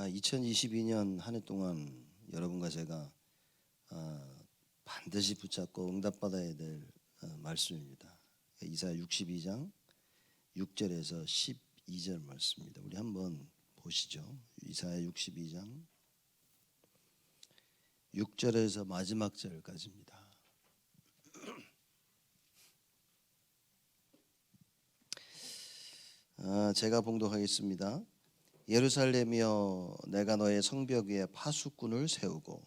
2022년 한 해 동안 여러분과 제가 반드시 붙잡고 응답받아야 될 말씀입니다. 이사야 62장 6절에서 12절 말씀입니다. 우리 한번 보시죠. 이사야 62장 6절에서 마지막 절까지입니다. 제가 봉독하겠습니다. 예루살렘이여, 내가 너의 성벽 위에 파수꾼을 세우고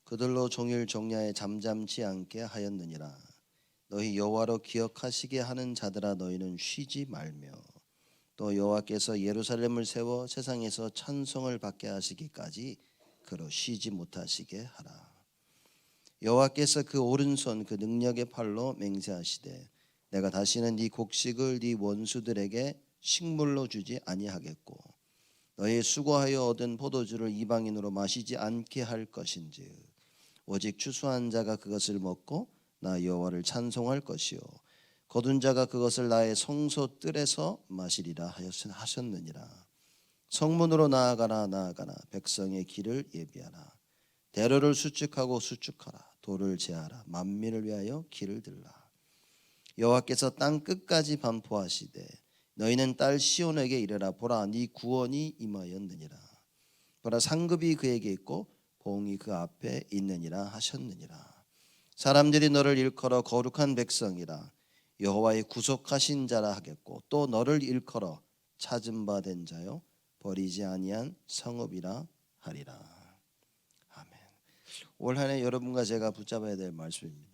그들로 종일 종야에 잠잠치 않게 하였느니라. 너희 여호와로 기억하시게 하는 자들아, 너희는 쉬지 말며 또 여호와께서 예루살렘을 세워 세상에서 찬송을 받게 하시기까지 그로 쉬지 못하시게 하라. 여호와께서 그 오른손 그 능력의 팔로 맹세하시되 내가 다시는 네 곡식을 네 원수들에게 식물로 주지 아니하겠고 너희 수고하여 얻은 포도주를 이방인으로 마시지 않게 할 것인즉 오직 추수한 자가 그것을 먹고 나 여호와를 찬송할 것이요 거둔 자가 그것을 나의 성소 뜰에서 마시리라 하셨느니라. 성문으로 나아가라 백성의 길을 예비하라. 대로를 수축하고 수축하라. 도를 제하라. 만민을 위하여 길을 들라. 여호와께서 땅 끝까지 반포하시되 너희는 딸 시온에게 이르라. 보라, 네 구원이 임하였느니라. 보라, 상급이 그에게 있고 보응이 그 앞에 있느니라 하셨느니라. 사람들이 너를 일컬어 거룩한 백성이라 여호와의 구속하신 자라 하겠고 또 너를 일컬어 찾은 바 된 자요 버리지 아니한 성읍이라 하리라. 아멘. 올 한 해 여러분과 제가 붙잡아야 될 말씀입니다.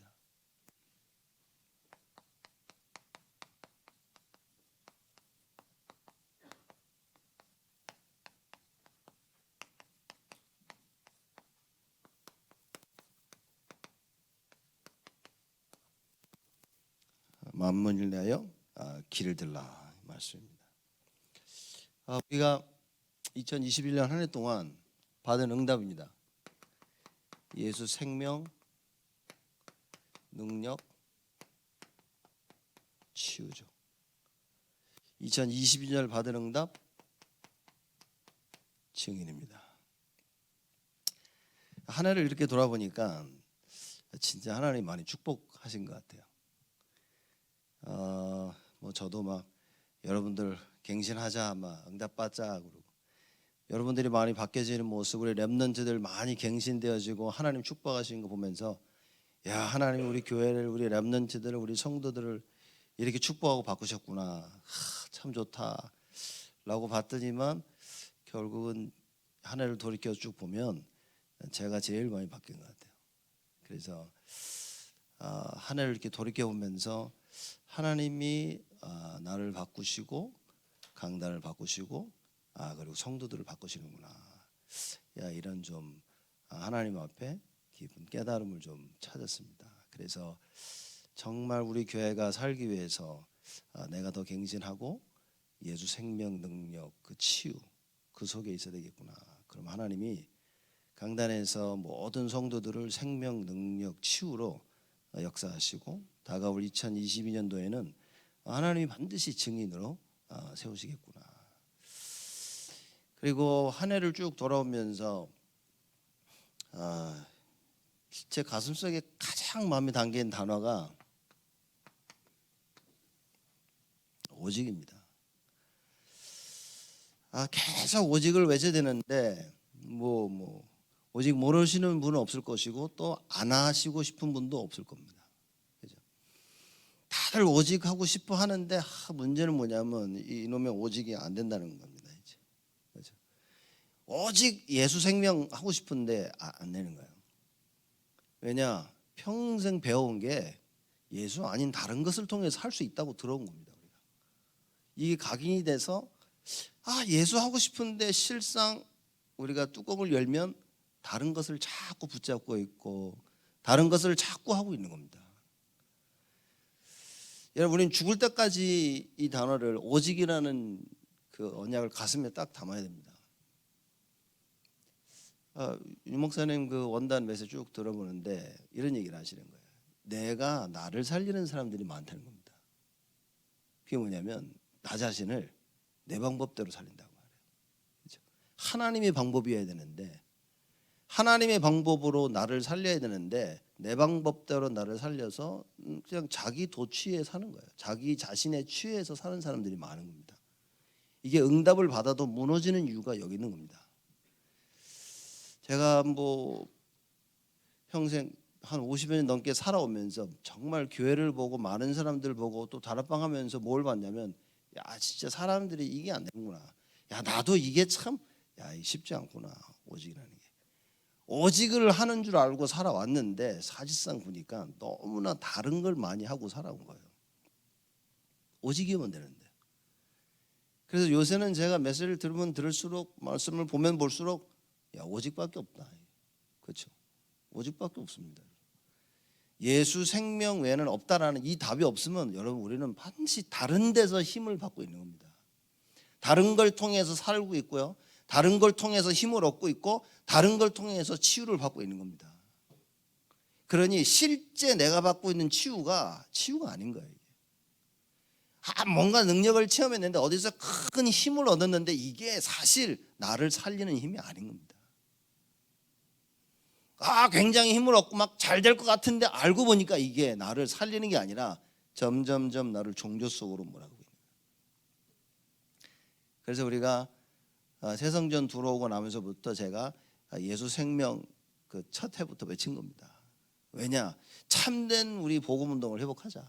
만문을 내하여 길을 들라 말씀입니다. 우리가 2021년 한 해 동안 받은 응답입니다. 예수 생명, 능력, 치유죠. 2022년을 받은 응답, 증인입니다. 한 해를 이렇게 돌아보니까 진짜 하나님 많이 축복하신 것 같아요. 저도 막 여러분들 갱신하자, 막 응답받자 그러고 여러분들이 많이 바뀌어지는 모습, 우리 렘넌트들 많이 갱신되어지고 하나님 축복하시는 거 보면서 야, 하나님 우리 교회를, 우리 렘넌트들을, 우리 성도들을 이렇게 축복하고 바꾸셨구나. 참 좋다라고 봤더니만 결국은 한 해를 돌이켜 쭉 보면 제가 제일 많이 바뀐 것 같아요. 그래서 한 해를 이렇게 돌이켜 보면서 하나님이 나를 바꾸시고 강단을 바꾸시고 그리고 성도들을 바꾸시는구나. 이런 좀 하나님 앞에 깊은 깨달음을 좀 찾았습니다. 그래서 정말 우리 교회가 살기 위해서 내가 더 갱신하고 예수 생명 능력 그 치유 그 속에 있어야 되겠구나. 그럼 하나님이 강단에서 모든 성도들을 생명 능력 치유로 역사하시고 다가올 2022년도에는 하나님이 반드시 증인으로 세우시겠구나. 그리고 한 해를 쭉 돌아오면서 제 가슴속에 가장 마음에 담긴 단어가 오직입니다. 계속 오직을 외쳐야 되는데 오직 모르시는 분은 없을 것이고 또 안 하시고 싶은 분도 없을 겁니다. 그죠? 다들 오직 하고 싶어 하는데 문제는 뭐냐면 이놈의 오직이 안 된다는 겁니다. 이제. 그죠? 오직 예수 생명 하고 싶은데 안 되는 거예요. 왜냐? 평생 배워온 게 예수 아닌 다른 것을 통해서 할 수 있다고 들어온 겁니다. 우리가. 이게 각인이 돼서 예수 하고 싶은데 실상 우리가 뚜껑을 열면 다른 것을 자꾸 붙잡고 있고 다른 것을 자꾸 하고 있는 겁니다. 여러분, 우리는 죽을 때까지 이 단어를 오직이라는 그 언약을 가슴에 딱 담아야 됩니다. 유 목사님 그 원단 메시지 쭉 들어보는데 이런 얘기를 하시는 거예요. 내가 나를 살리는 사람들이 많다는 겁니다. 그게 뭐냐면 나 자신을 내 방법대로 살린다고 말해요. 그렇죠? 하나님의 방법이어야 되는데, 하나님의 방법으로 나를 살려야 되는데 내 방법대로 나를 살려서 그냥 자기 도취에 사는 거예요. 자기 자신의 취해서 사는 사람들이 많은 겁니다. 이게 응답을 받아도 무너지는 이유가 여기 있는 겁니다. 제가 뭐 평생 한 50여 년 넘게 살아오면서 정말 교회를 보고 많은 사람들 보고 또 다락방 하면서 뭘 봤냐면, 야 진짜 사람들이 이게 안 되는구나. 야 나도 이게 참 쉽지 않구나. 오직이라는 게. 오직을 하는 줄 알고 살아왔는데 사실상 보니까 너무나 다른 걸 많이 하고 살아온 거예요. 오직이면 되는데. 그래서 요새는 제가 메시지를 들으면 들을수록, 말씀을 보면 볼수록 오직밖에 없다. 그렇죠? 오직밖에 없습니다. 예수 생명 외에는 없다라는 이 답이 없으면 여러분 우리는 반드시 다른 데서 힘을 받고 있는 겁니다. 다른 걸 통해서 살고 있고요, 다른 걸 통해서 힘을 얻고 있고, 다른 걸 통해서 치유를 받고 있는 겁니다. 그러니 실제 내가 받고 있는 치유가 아닌 거예요. 뭔가 능력을 체험했는데 어디서 큰 힘을 얻었는데 이게 사실 나를 살리는 힘이 아닌 겁니다. 굉장히 힘을 얻고 막 잘 될 것 같은데 알고 보니까 이게 나를 살리는 게 아니라 점점점 나를 종교 속으로 몰아가고 있는 거예요. 그래서 우리가 새성전 들어오고 나면서부터 제가 예수 생명 그 첫 해부터 외친 겁니다. 왜냐? 참된 우리 복음 운동을 회복하자.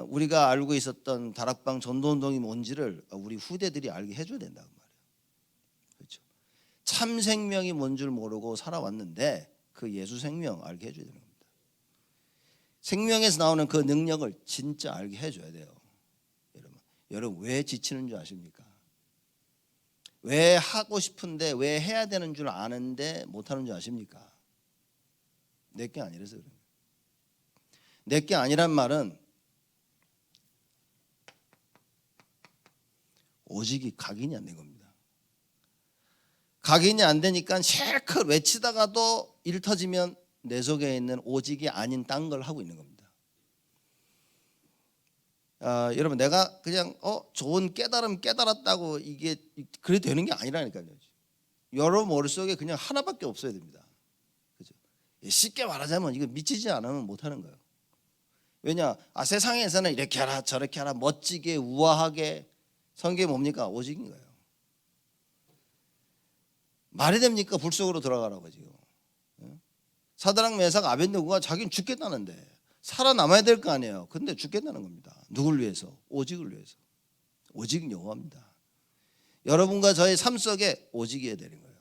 우리가 알고 있었던 다락방 전도 운동이 뭔지를 우리 후대들이 알게 해줘야 된다고 말이에요. 그렇죠? 참 생명이 뭔 줄 모르고 살아왔는데 그 예수 생명 알게 해줘야 되는 겁니다. 생명에서 나오는 그 능력을 진짜 알게 해줘야 돼요. 여러분 왜 지치는 줄 아십니까? 왜 하고 싶은데 왜 해야 되는 줄 아는데 못하는 줄 아십니까? 내게 아니라서 그래요. 내게 아니란 말은 오직이 각인이 안 된 겁니다. 각인이 안 되니까 실컷 외치다가도 일 터지면 내 속에 있는 오직이 아닌 딴 걸 하고 있는 겁니다. 여러분 내가 그냥 좋은 깨달음 깨달았다고 이게 그래 되는 게 아니라니까요. 여러분 머릿속에 그냥 하나밖에 없어야 됩니다. 그죠? 쉽게 말하자면 이거 미치지 않으면 못하는 거예요. 왜냐? 세상에서는 이렇게 하라 저렇게 하라 멋지게 우아하게. 성경이 뭡니까? 오직인 거예요. 말이 됩니까? 불 속으로 들어가라고 지금. 사드락 메삭 아벳느고가 자기는 죽겠다는데 살아남아야 될 거 아니에요. 근데 죽겠다는 겁니다. 누굴 위해서? 오직을 위해서. 오직은 여호와입니다. 여러분과 저의 삶 속에 오직이어야 되는 거예요.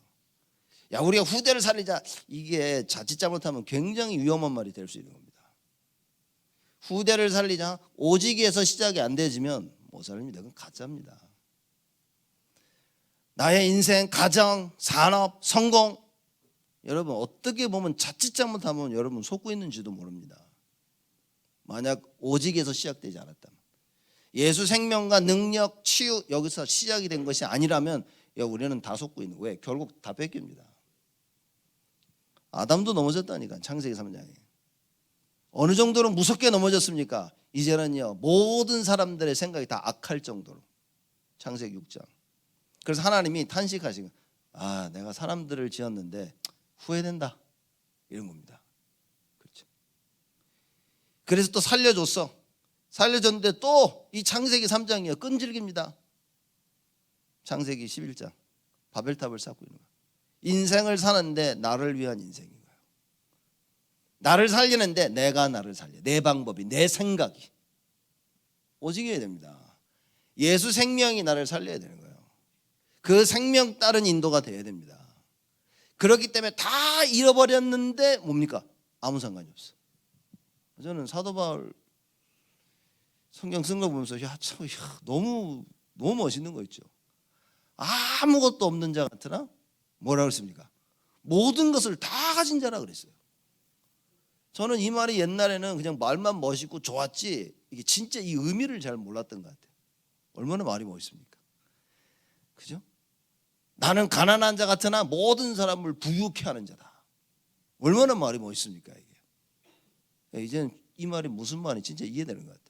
야 우리가 후대를 살리자, 이게 자칫 잘못하면 굉장히 위험한 말이 될 수 있는 겁니다. 후대를 살리자 오직에서 시작이 안 되지면 못 살립니다. 그건 가짜입니다. 나의 인생, 가정, 산업, 성공, 여러분 어떻게 보면 자칫 잘못하면 여러분 속고 있는지도 모릅니다. 만약 오직에서 시작되지 않았다면, 예수 생명과 능력, 치유 여기서 시작이 된 것이 아니라면 우리는 다 속고 있는 거예요. 결국 다 뺏깁니다. 아담도 넘어졌다니까. 창세기 3장에 어느 정도로 무섭게 넘어졌습니까? 이제는요 모든 사람들의 생각이 다 악할 정도로. 창세기 6장. 그래서 하나님이 탄식하시고 내가 사람들을 지었는데 후회된다 이런 겁니다. 그렇죠? 그래서 또 살려줬어. 살려줬는데 또 이 창세기 3장이요 끈질깁니다. 창세기 11장 바벨탑을 쌓고 있는 거예요. 인생을 사는데 나를 위한 인생인 거예요. 나를 살리는데 내가 나를 살려. 내 방법이, 내 생각이. 오직해야 됩니다. 예수 생명이 나를 살려야 되는 거예요. 그 생명 따른 인도가 돼야 됩니다. 그렇기 때문에 다 잃어버렸는데 뭡니까? 아무 상관이 없어. 저는 사도 바울 성경 쓴 거 보면서 너무 멋있는 거 있죠. 아무것도 없는 자 같으나 뭐라 그랬습니까? 모든 것을 다 가진 자라 그랬어요. 저는 이 말이 옛날에는 그냥 말만 멋있고 좋았지 이게 진짜 이 의미를 잘 몰랐던 것 같아요. 얼마나 말이 멋있습니까? 그죠? 나는 가난한 자 같으나 모든 사람을 부유케 하는 자다. 얼마나 말이 멋있습니까 이게? 이제는 이 말이 무슨 말인지 진짜 이해되는 것 같아요.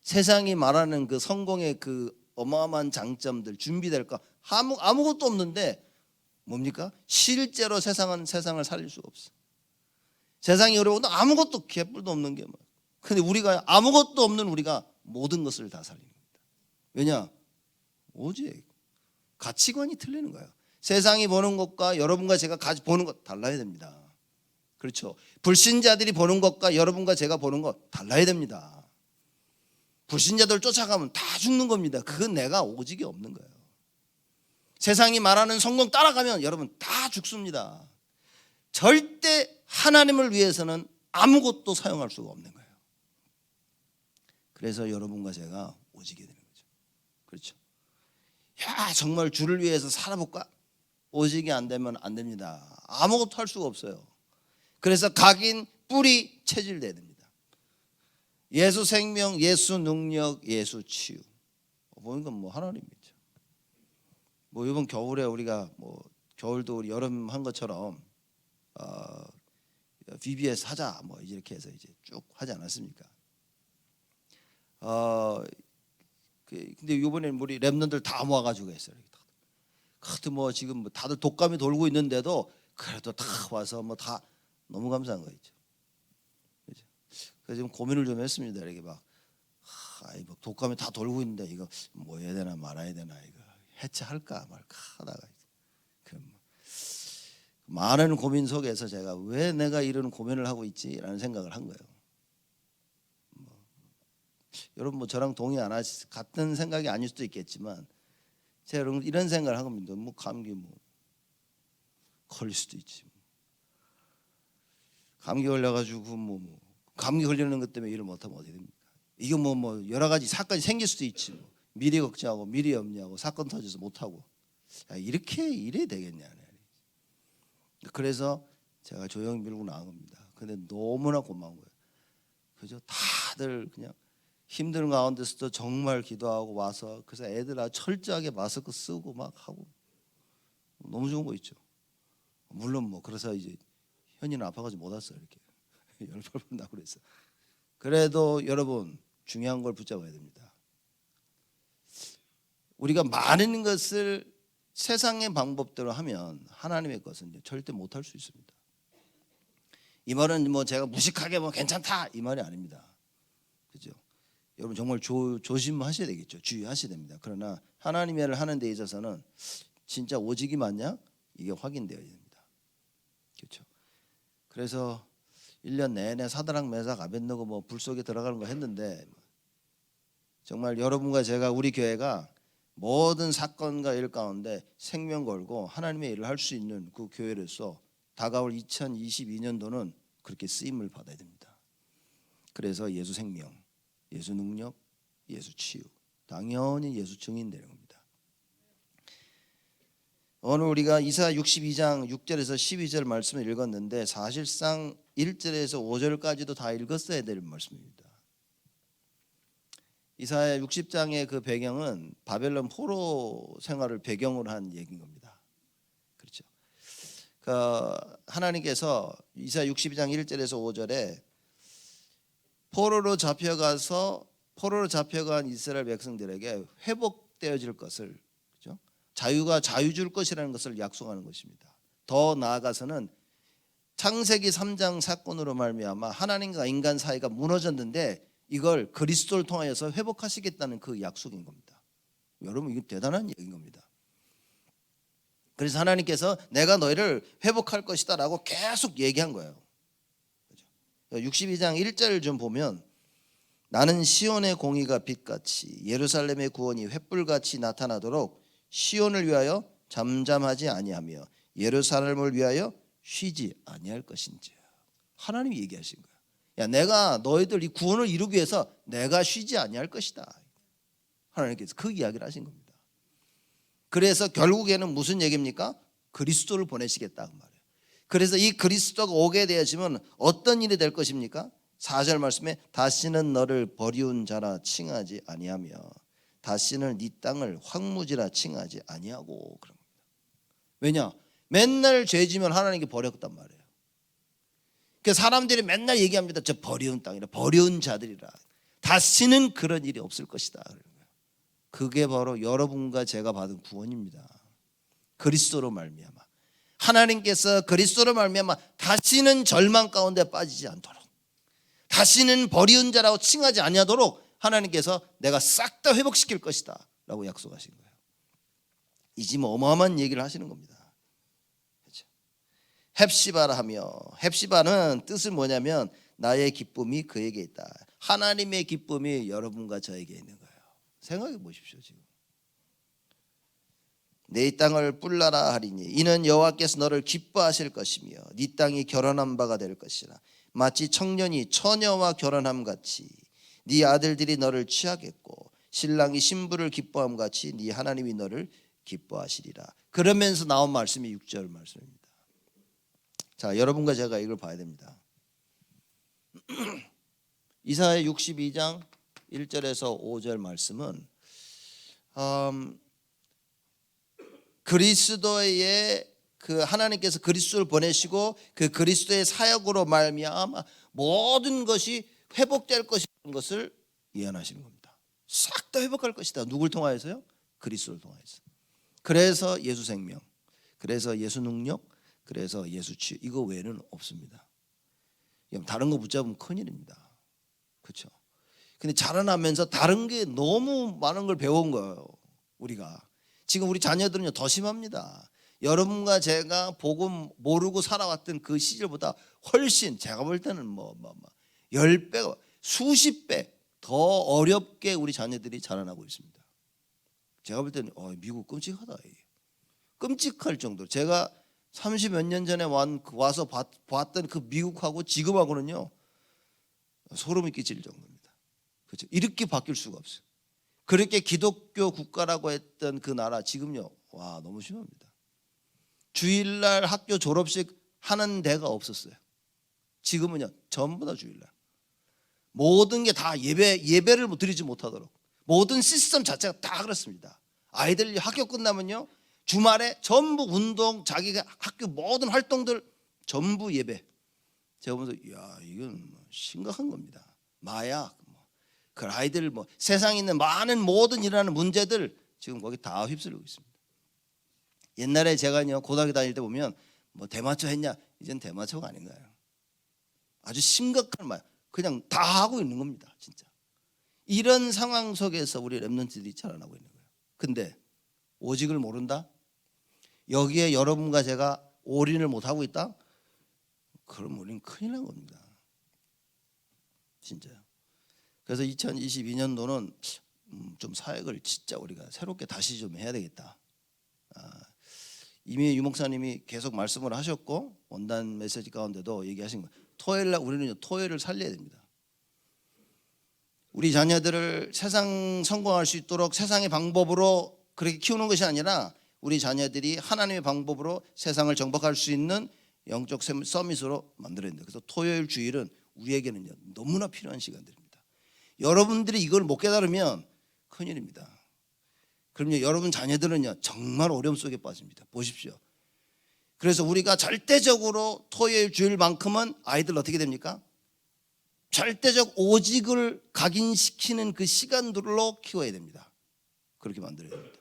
세상이 말하는 그 성공의 그 어마어마한 장점들 준비될 거 아무것도 없는데 뭡니까? 실제로 세상을 살릴 수가 없어. 세상이 어려워도 아무것도 개뿔도 없는 게 뭐. 근데 우리가 아무것도 없는 우리가 모든 것을 다 살립니다. 왜냐? 오직 가치관이 틀리는 거예요. 세상이 보는 것과 여러분과 제가 보는 것 달라야 됩니다. 그렇죠? 불신자들이 보는 것과 여러분과 제가 보는 것 달라야 됩니다. 불신자들 쫓아가면 다 죽는 겁니다. 그건 내가 오직이 없는 거예요. 세상이 말하는 성공 따라가면 여러분 다 죽습니다. 절대 하나님을 위해서는 아무것도 사용할 수가 없는 거예요. 그래서 여러분과 제가 오직이 되는 거죠. 그렇죠? 야, 정말 주를 위해서 살아볼까? 오직이 안 되면 안 됩니다. 아무것도 할 수가 없어요. 그래서 각인 뿌리 체질돼야 됩니다. 예수 생명, 예수 능력, 예수 치유. 보니까 뭐 하나님이죠. 뭐 이번 겨울에 우리가 뭐 겨울도 우리 여름 한 것처럼 VBS 하자 뭐 이렇게 해서 이제 쭉 하지 않았습니까? 근데 이번에는 우리 랩런들 다 모아가지고 했어요. 하여튼 뭐 지금 뭐 다들 독감이 돌고 있는데도 그래도 다 와서 뭐 다 너무 감사한 거 있죠. 그렇죠? 그래서 지금 고민을 좀 했습니다. 이렇게 막 뭐 독감이 다 돌고 있는데 이거 뭐 해야 되나 말아야 되나 이거 해체할까 말까 하다가 많은 고민 속에서 제가 왜 내가 이런 고민을 하고 있지라는 생각을 한 거예요. 여러분 뭐 저랑 동의 안 하시 같은 생각이 아닐 수도 있겠지만 제가 이런 생각을 한 겁니다. 뭐 감기 뭐 걸릴 수도 있지. 감기 걸려가지고 뭐 감기 걸리는 것 때문에 일을 못하면 어떻게 됩니까? 이거 뭐 여러 가지 사건이 생길 수도 있지. 뭐. 미리 걱정하고 미리 염려하고 사건 터져서 못하고 이렇게 이래야 되겠냐. 그래서 제가 조용히 밀고 나온 겁니다. 근데 너무나 고마운 거예요. 그죠? 다들 그냥 힘든 가운데서도 정말 기도하고 와서 그래서 애들 아주 철저하게 마스크 쓰고 막 하고 너무 좋은 거 있죠. 물론 뭐 그래서 이제 현이는 아파가지고 못 왔어요. 이렇게 열발 나고 그랬어. 그래도 여러분 중요한 걸 붙잡아야 됩니다. 우리가 많은 것을 세상의 방법대로 하면 하나님의 것은 절대 못할 수 있습니다. 이 말은 뭐 제가 무식하게 뭐 괜찮다 이 말이 아닙니다. 그죠? 여러분 정말 조심하셔야 되겠죠. 주의하셔야 됩니다. 그러나 하나님의 일을 하는 데 있어서는 진짜 오직이 맞냐? 이게 확인되어야 됩니다. 그렇죠? 그래서 1년 내내 사드락 메삭 아벳느고 뭐 불 속에 들어가는 거 했는데 정말 여러분과 제가 우리 교회가 모든 사건과 일 가운데 생명 걸고 하나님의 일을 할 수 있는 그 교회로서 다가올 2022년도는 그렇게 쓰임을 받아야 됩니다. 그래서 예수 생명, 예수 능력, 예수 치유, 당연히 예수 증인 되는 겁니다. 오늘 우리가 이사야 62장 6절에서 12절 말씀을 읽었는데 사실상 1절에서 5절까지도 다 읽었어야 될 말씀입니다. 이사야 60장의 그 배경은 바벨론 포로 생활을 배경으로 한 얘기인 겁니다. 그렇죠? 하나님께서 이사야 62장 1절에서 5절에 포로로 잡혀간 이스라엘 백성들에게 회복되어질 것을, 그렇죠? 자유가 자유 줄 것이라는 것을 약속하는 것입니다. 더 나아가서는 창세기 3장 사건으로 말미암아 하나님과 인간 사이가 무너졌는데 이걸 그리스도를 통하여서 회복하시겠다는 그 약속인 겁니다. 여러분 이게 대단한 얘기인 겁니다. 그래서 하나님께서 내가 너희를 회복할 것이다 라고 계속 얘기한 거예요. 62장 1절을 좀 보면 나는 시온의 공의가 빛같이 예루살렘의 구원이 횃불같이 나타나도록 시온을 위하여 잠잠하지 아니하며 예루살렘을 위하여 쉬지 아니할 것인지. 하나님이 얘기하신 거예요. 야, 내가 너희들 이 구원을 이루기 위해서 내가 쉬지 아니할 것이다. 하나님께서 그 이야기를 하신 겁니다. 그래서 결국에는 무슨 얘기입니까? 그리스도를 보내시겠다 그 말이에요. 그래서 이 그리스도가 오게 되어지면 어떤 일이 될 것입니까? 4절 말씀에 다시는 너를 버리운 자라 칭하지 아니하며 다시는 네 땅을 황무지라 칭하지 아니하고 그런 겁니다. 왜냐? 맨날 죄지면 하나님께 버렸단 말이에요. 그러니까 사람들이 맨날 얘기합니다. 저 버려운 땅이라, 버려운 자들이라. 다시는 그런 일이 없을 것이다. 그게 바로 여러분과 제가 받은 구원입니다. 그리스도로 말미암아. 하나님께서 그리스도로 말미암아 다시는 절망 가운데 빠지지 않도록, 다시는 버리운 자라고 칭하지 아니하도록 하나님께서 내가 싹 다 회복시킬 것이다 라고 약속하신 거예요. 이 지금 어마어마한 얘기를 하시는 겁니다. 그렇죠? 헵시바라 하며, 헵시바는 뜻은 뭐냐면 나의 기쁨이 그에게 있다. 하나님의 기쁨이 여러분과 저에게 있는 거예요. 생각해 보십시오. 지금 내 땅을 뿔라라 하리니 이는 여호와께서 너를 기뻐하실 것이며 네 땅이 결혼한 바가 될 것이라. 마치 청년이 처녀와 결혼함 같이 네 아들들이 너를 취하겠고 신랑이 신부를 기뻐함 같이 네 하나님이 너를 기뻐하시리라. 그러면서 나온 말씀이 6절 말씀입니다. 자, 여러분과 제가 이걸 봐야 됩니다. 이사야 62장 1절에서 5절 말씀은 그리스도의 그 하나님께서 그리스도를 보내시고 그 그리스도의 사역으로 말미암아 모든 것이 회복될 것이라는 것을 예언하시는 겁니다. 싹 다 회복할 것이다. 누굴 통하여서요? 그리스도를 통하여서. 그래서 예수 생명, 그래서 예수 능력, 그래서 예수 치유, 이거 외에는 없습니다. 다른 거 붙잡으면 큰일입니다. 그렇죠? 근데 자라나면서 다른 게 너무 많은 걸 배운 거예요. 우리가 지금 우리 자녀들은요 더 심합니다. 여러분과 제가 복음 모르고 살아왔던 그 시절보다 훨씬, 제가 볼 때는 10배, 수십 배 더 어렵게 우리 자녀들이 자라나고 있습니다. 제가 볼 때는 미국 끔찍하다. 끔찍할 정도로. 제가 30몇 년 전에 와서 봤던 그 미국하고 지금하고는요 소름이 끼칠 정도입니다. 그렇죠? 이렇게 바뀔 수가 없어요. 그렇게 기독교 국가라고 했던 그 나라 지금요, 와, 너무 심합니다. 주일날 학교 졸업식 하는 데가 없었어요. 지금은요 전부 다 주일날. 모든 게 다 예배를 드리지 못하도록 모든 시스템 자체가 다 그렇습니다. 아이들이 학교 끝나면요 주말에 전부 운동, 자기가 학교 모든 활동들 전부 예배. 제가 보면서 이건 심각한 겁니다. 마약, 그 아이들 세상에 있는 많은 모든 일어나는 문제들 지금 거기 다 휩쓸리고 있습니다. 옛날에 제가요 고등학교 다닐 때 보면 대마초 했냐? 이젠 대마초가 아닌 거예요. 아주 심각한 말, 그냥 다 하고 있는 겁니다. 진짜 이런 상황 속에서 우리 렘넌트들이 자라나고 있는 거예요. 근데 오직을 모른다? 여기에 여러분과 제가 올인을 못하고 있다? 그럼 우리는 큰일 난 겁니다. 진짜요. 그래서 2022년도는 좀 사역을 진짜 우리가 새롭게 다시 좀 해야 되겠다. 이미 유 목사님이 계속 말씀을 하셨고 원단 메시지 가운데도 얘기하신 거예요. 토요일날 우리는 토요일을 살려야 됩니다. 우리 자녀들을 세상 성공할 수 있도록 세상의 방법으로 그렇게 키우는 것이 아니라 우리 자녀들이 하나님의 방법으로 세상을 정복할 수 있는 영적 서밋으로 만들어야 됩니다. 그래서 토요일 주일은 우리에게는요 너무나 필요한 시간들입니다. 여러분들이 이걸 못 깨달으면 큰일입니다. 그럼요 여러분 자녀들은요 정말 어려움 속에 빠집니다. 보십시오. 그래서 우리가 절대적으로 토요일 주일만큼은 아이들 어떻게 됩니까? 절대적 오직을 각인시키는 그 시간들로 키워야 됩니다. 그렇게 만들어야 됩니다.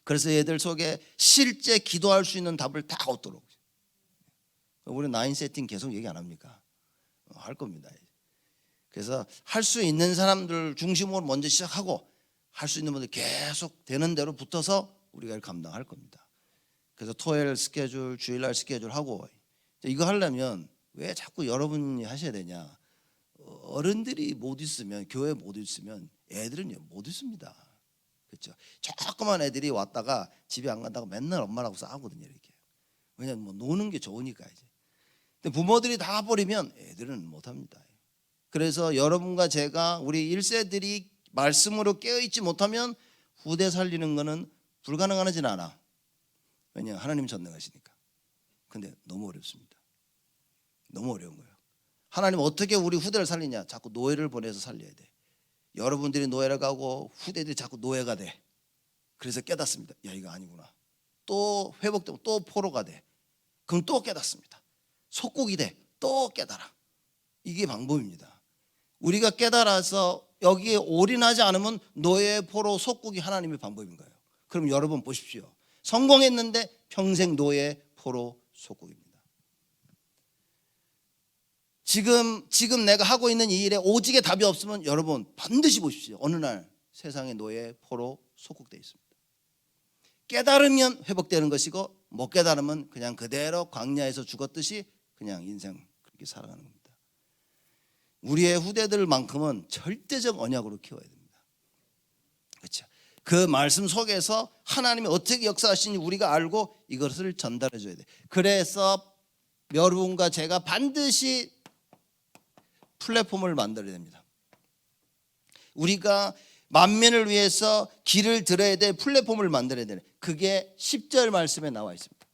그래서 애들 속에 실제 기도할 수 있는 답을 다 얻도록. 우리 나인 세팅 계속 얘기 안 합니까? 할 겁니다. 그래서 할 수 있는 사람들 중심으로 먼저 시작하고 할 수 있는 분들 계속 되는 대로 붙어서 우리가 감당할 겁니다. 그래서 토요일 스케줄, 주일날 스케줄 하고 이거 하려면 왜 자꾸 여러분이 하셔야 되냐? 어른들이 못 있으면, 교회 못 있으면 애들은요 못 있습니다. 그렇죠? 조그만 애들이 왔다가 집에 안 간다고 맨날 엄마라고 싸우거든요. 이렇게. 왜냐면 노는 게 좋으니까 이제. 근데 부모들이 다 버리면 애들은 못 합니다. 그래서 여러분과 제가 우리 1세들이 말씀으로 깨어있지 못하면 후대 살리는 거는 불가능하지는 않아. 왜냐 하나님 전능하시니까. 근데 너무 어렵습니다. 너무 어려운 거예요. 하나님 어떻게 우리 후대를 살리냐? 자꾸 노예를 보내서 살려야 돼. 여러분들이 노예를 가고 후대들이 자꾸 노예가 돼. 그래서 깨닫습니다. 야 이거 아니구나. 또 회복되고 또 포로가 돼. 그럼 또 깨닫습니다. 속국이 돼. 또 깨달아. 이게 방법입니다. 우리가 깨달아서 여기에 올인하지 않으면 노예의 포로 속국이 하나님의 방법인 거예요. 그럼 여러분 보십시오. 성공했는데 평생 노예의 포로 속국입니다. 지금 내가 하고 있는 이 일에 오직의 답이 없으면 여러분 반드시 보십시오. 어느 날 세상의 노예의 포로 속국되어 있습니다. 깨달으면 회복되는 것이고 못 깨달으면 그냥 그대로 광야에서 죽었듯이 그냥 인생 그렇게 살아가는 겁니다. 우리의 후대들만큼은 절대적 언약으로 키워야 됩니다. 그렇죠? 그 말씀 속에서 하나님이 어떻게 역사하시는지 우리가 알고 이것을 전달해 줘야 돼. 그래서 여러분과 제가 반드시 플랫폼을 만들어야 됩니다. 우리가 만민을 위해서 길을 들어야 될 플랫폼을 만들어야 되는, 그게 10절 말씀에 나와 있습니다.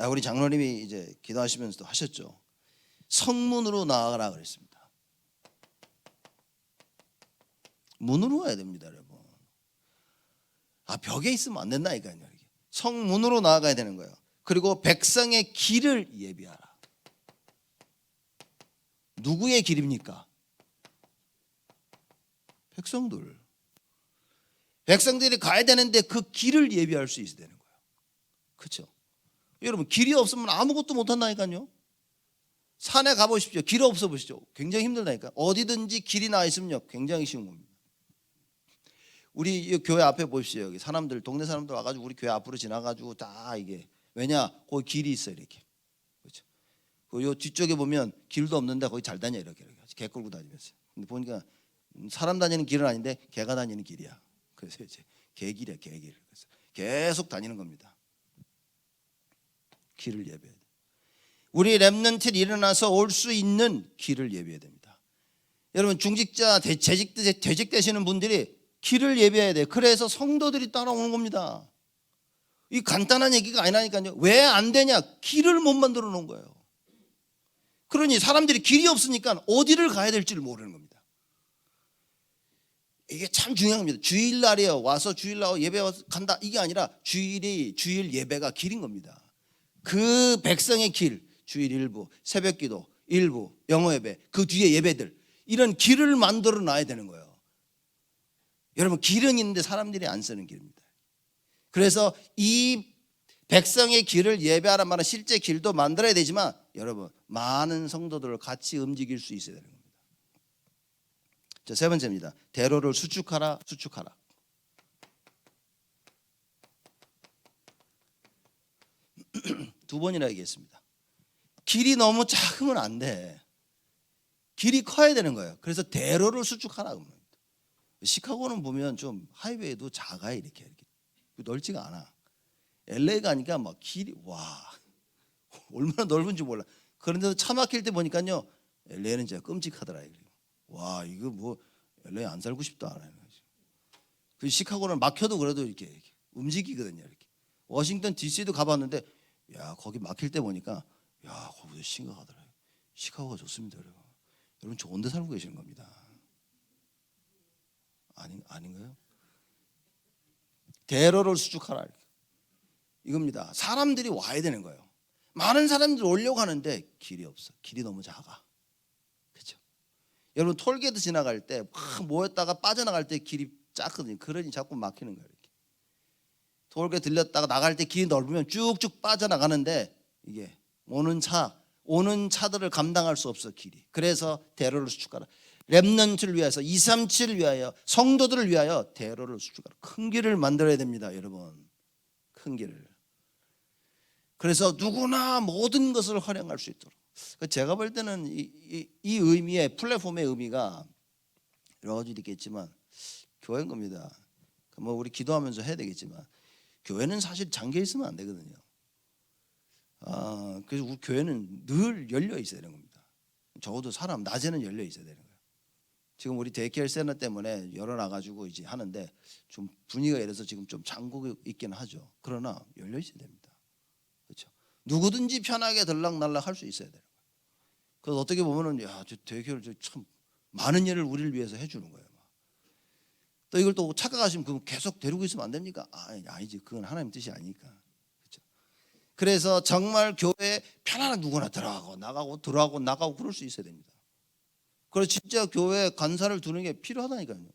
우리 장로님이 이제 기도하시면서도 하셨죠. 성문으로 나아가라 그랬습니다. 문으로 와야 됩니다, 여러분. 벽에 있으면 안 된다니까요. 성문으로 나아가야 되는 거예요. 그리고 백성의 길을 예비하라. 누구의 길입니까? 백성들이 가야 되는데 그 길을 예비할 수 있어야 되는 거예요. 그렇죠? 여러분 길이 없으면 아무것도 못 한다니까요. 산에 가보십시오. 길 없어 보시죠. 굉장히 힘들다니까. 어디든지 길이 나 있으면요 굉장히 쉬운 겁니다. 우리 교회 앞에 보십시오. 여기 사람들, 동네 사람들 와가지고 우리 교회 앞으로 지나가지고 다 이게, 왜냐 거기 길이 있어 이렇게. 그렇죠? 요 뒤쪽에 보면 길도 없는데 거기 잘 다녀 이렇게 개 끌고 다니면서. 근데 보니까 사람 다니는 길은 아닌데 개가 다니는 길이야. 그래서 이제 개길이야, 개길. 그래서 계속 다니는 겁니다. 길을 예배해야 돼. 우리 렘넌트를 일어나서 올 수 있는 길을 예배해야 됩니다. 여러분 중직자, 재직 되시는 분들이 길을 예배해야 돼요. 그래서 성도들이 따라오는 겁니다. 이 간단한 얘기가 아니라니까요. 왜 안 되냐? 길을 못 만들어 놓은 거예요. 그러니 사람들이 길이 없으니까 어디를 가야 될지를 모르는 겁니다. 이게 참 중요한 겁니다. 주일날이에요. 와서 주일날 예배 와서 간다, 이게 아니라 주일 예배가 길인 겁니다. 그 백성의 길, 주일 일부, 새벽기도 일부, 영어 예배, 그 뒤에 예배들, 이런 길을 만들어 놔야 되는 거예요. 여러분 길은 있는데 사람들이 안 쓰는 길입니다. 그래서 이 백성의 길을 예배하란 말은 실제 길도 만들어야 되지만 여러분 많은 성도들을 같이 움직일 수 있어야 되는 겁니다. 자, 세 번째입니다. 대로를 수축하라. 두 번이나 얘기했습니다. 길이 너무 작으면 안 돼. 길이 커야 되는 거예요. 그래서 대로를 수축하라. 시카고는 보면 좀 하이웨이도 작아요. 이렇게 넓지가 않아. LA 가니까 막 길이 얼마나 넓은지 몰라. 그런데도 차 막힐 때 보니까요, LA는 진짜 끔찍하더라. 와, 이거 뭐 LA 안 살고 싶다. 그 시카고는 막혀도 그래도 이렇게 움직이거든요. 이렇게. 워싱턴 DC도 가봤는데, 야 거기 막힐 때 보니까 야 거기도 심각하더라고요. 시카고가 좋습니다, 여러분. 여러분 좋은데 살고 계시는 겁니다. 아닌가요? 대로를 수축하라 이겁니다. 사람들이 와야 되는 거예요. 많은 사람들이 오려고 하는데 길이 없어. 길이 너무 작아. 그렇죠? 여러분 톨게이트 지나갈 때 막 모였다가 빠져나갈 때 길이 작거든요. 그러니 자꾸 막히는 거예요. 이렇게. 톨게이트 들렸다가 나갈 때 길이 넓으면 쭉쭉 빠져나가는데 이게 오는 차들을 감당할 수 없어 길이. 그래서 대로를 수축하라. 렘넌트를 위해서, 237을 위하여, 성도들을 위하여 대로를 수축하라. 큰 길을 만들어야 됩니다, 여러분. 큰 길을. 그래서 누구나 모든 것을 활용할 수 있도록. 제가 볼 때는 이 의미의, 플랫폼의 의미가 여러 가지 있겠지만 교회인 겁니다. 뭐 우리 기도하면서 해야 되겠지만 교회는 사실 잠겨 있으면 안 되거든요. 그래서 우리 교회는 늘 열려 있어야 되는 겁니다. 적어도 낮에는 열려 있어야 되는 거예요. 지금 우리 데이케어 센터 때문에 열어놔가지고 이제 하는데 좀 분위기가 이래서 지금 좀 잠그고 있긴 하죠. 그러나 열려 있어야 됩니다. 그렇죠? 누구든지 편하게 들락날락 할 수 있어야 돼요. 그래서 어떻게 보면은 저 데이케어를 참 많은 일을 우리를 위해서 해주는 거예요. 또 이걸 또 착각하시면 그럼 계속 데리고 있으면 안 됩니까? 아니지. 그건 하나님 뜻이 아니니까. 그렇죠? 그래서 정말 교회에 편안하게 누구나 들어가고 나가고 들어가고 나가고 그럴 수 있어야 됩니다. 그래서 진짜 교회에 간사를 두는 게 필요하다니까요.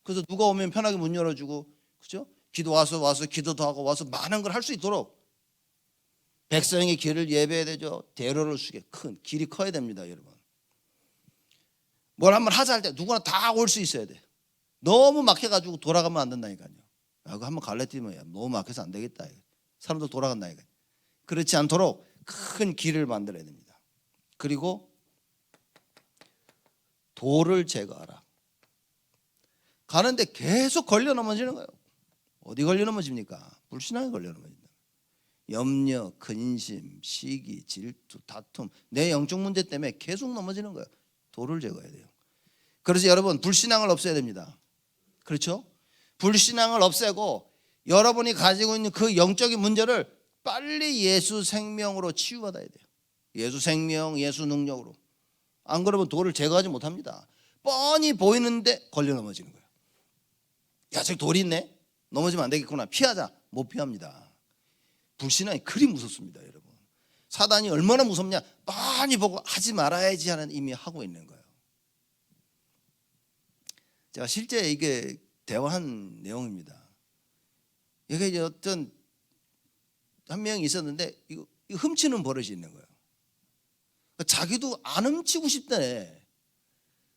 그래서 누가 오면 편하게 문 열어주고, 그죠? 기도 와서 기도도 하고 와서 많은 걸 할 수 있도록 백성의 길을 예배해야 되죠. 대로를 쓰게 큰 길이 커야 됩니다, 여러분. 뭘 한번 하자 할 때 누구나 다 올 수 있어야 돼. 너무 막혀가지고 돌아가면 안 된다니까요. 야, 그거 한번 갈래 뛰면 너무 막혀서 안 되겠다. 사람들 돌아간다니까. 그렇지 않도록 큰 길을 만들어야 됩니다. 그리고 돌을 제거하라. 가는데 계속 걸려 넘어지는 거예요. 어디 걸려 넘어집니까? 불신앙에 걸려 넘어진다. 염려, 근심, 시기, 질투, 다툼, 내 영적 문제 때문에 계속 넘어지는 거예요. 돌을 제거해야 돼요. 그래서 여러분 불신앙을 없애야 됩니다. 그렇죠? 불신앙을 없애고 여러분이 가지고 있는 그 영적인 문제를 빨리 예수 생명으로 치유받아야 돼요. 예수 생명, 예수 능력으로. 안 그러면 돌을 제거하지 못합니다. 뻔히 보이는데 걸려 넘어지는 거예요. 야, 저기 돌이 있네. 넘어지면 안 되겠구나. 피하자. 못 피합니다. 불신앙이 그리 무섭습니다, 여러분. 사단이 얼마나 무섭냐. 뻔히 보고 하지 말아야지 하는 이미 하고 있는 거예요. 제가 실제 이게 대화한 내용입니다. 이게 어떤 한 명이 있었는데 이거 훔치는 버릇이 있는 거예요. 자기도 안 훔치고 싶다네.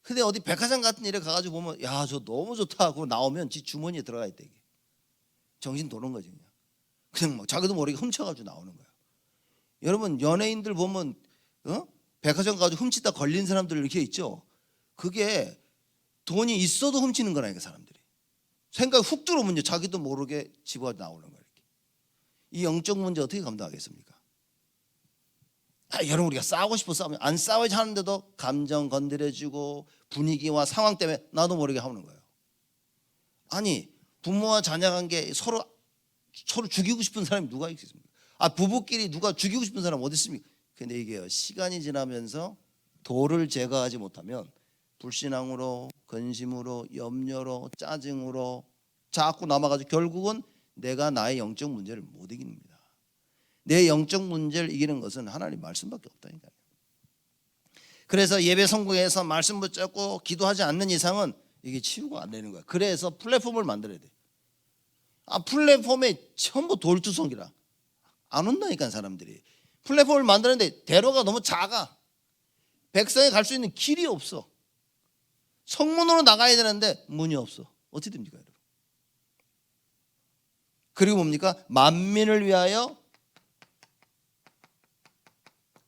근데 어디 백화점 같은 일에 가가지고 보면 야, 저 너무 좋다 하고 나오면 지 주머니에 들어가 있다. 이게 정신 도는 거지. 그냥 막 자기도 모르게 훔쳐가지고 나오는 거예요. 여러분 연예인들 보면 백화점 가가지고 훔치다 걸린 사람들 이렇게 있죠. 그게 돈이 있어도 훔치는 거라니까. 사람들이 생각이 훅 들어오면요 자기도 모르게 집어가지고 나오는 거예요. 이렇게. 이 영적 문제 어떻게 감당하겠습니까? 여러분 우리가 싸우고 싶어 싸우면 안 싸워야지 하는데도 감정 건드려주고 분위기와 상황 때문에 나도 모르게 하는 거예요. 아니 부모와 자녀 관계 서로 죽이고 싶은 사람이 누가 있겠습니까? 부부끼리 누가 죽이고 싶은 사람 어디 있습니까? 근데 이게 시간이 지나면서 돌을 제거하지 못하면 불신앙으로, 근심으로, 염려로, 짜증으로 자꾸 남아가지고 결국은 내가 나의 영적 문제를 못 이깁니다. 내 영적 문제를 이기는 것은 하나님 말씀밖에 없다니까요. 그래서 예배 성공에서 말씀 붙잡고 기도하지 않는 이상은 이게 치유가 안 되는 거야. 그래서 플랫폼을 만들어야 돼. 플랫폼에 전부 돌투성이라 안 온다니까 사람들이. 플랫폼을 만드는데 대로가 너무 작아. 백성이 갈 수 있는 길이 없어. 성문으로 나가야 되는데 문이 없어. 어떻게 됩니까, 여러분? 그리고 뭡니까? 만민을 위하여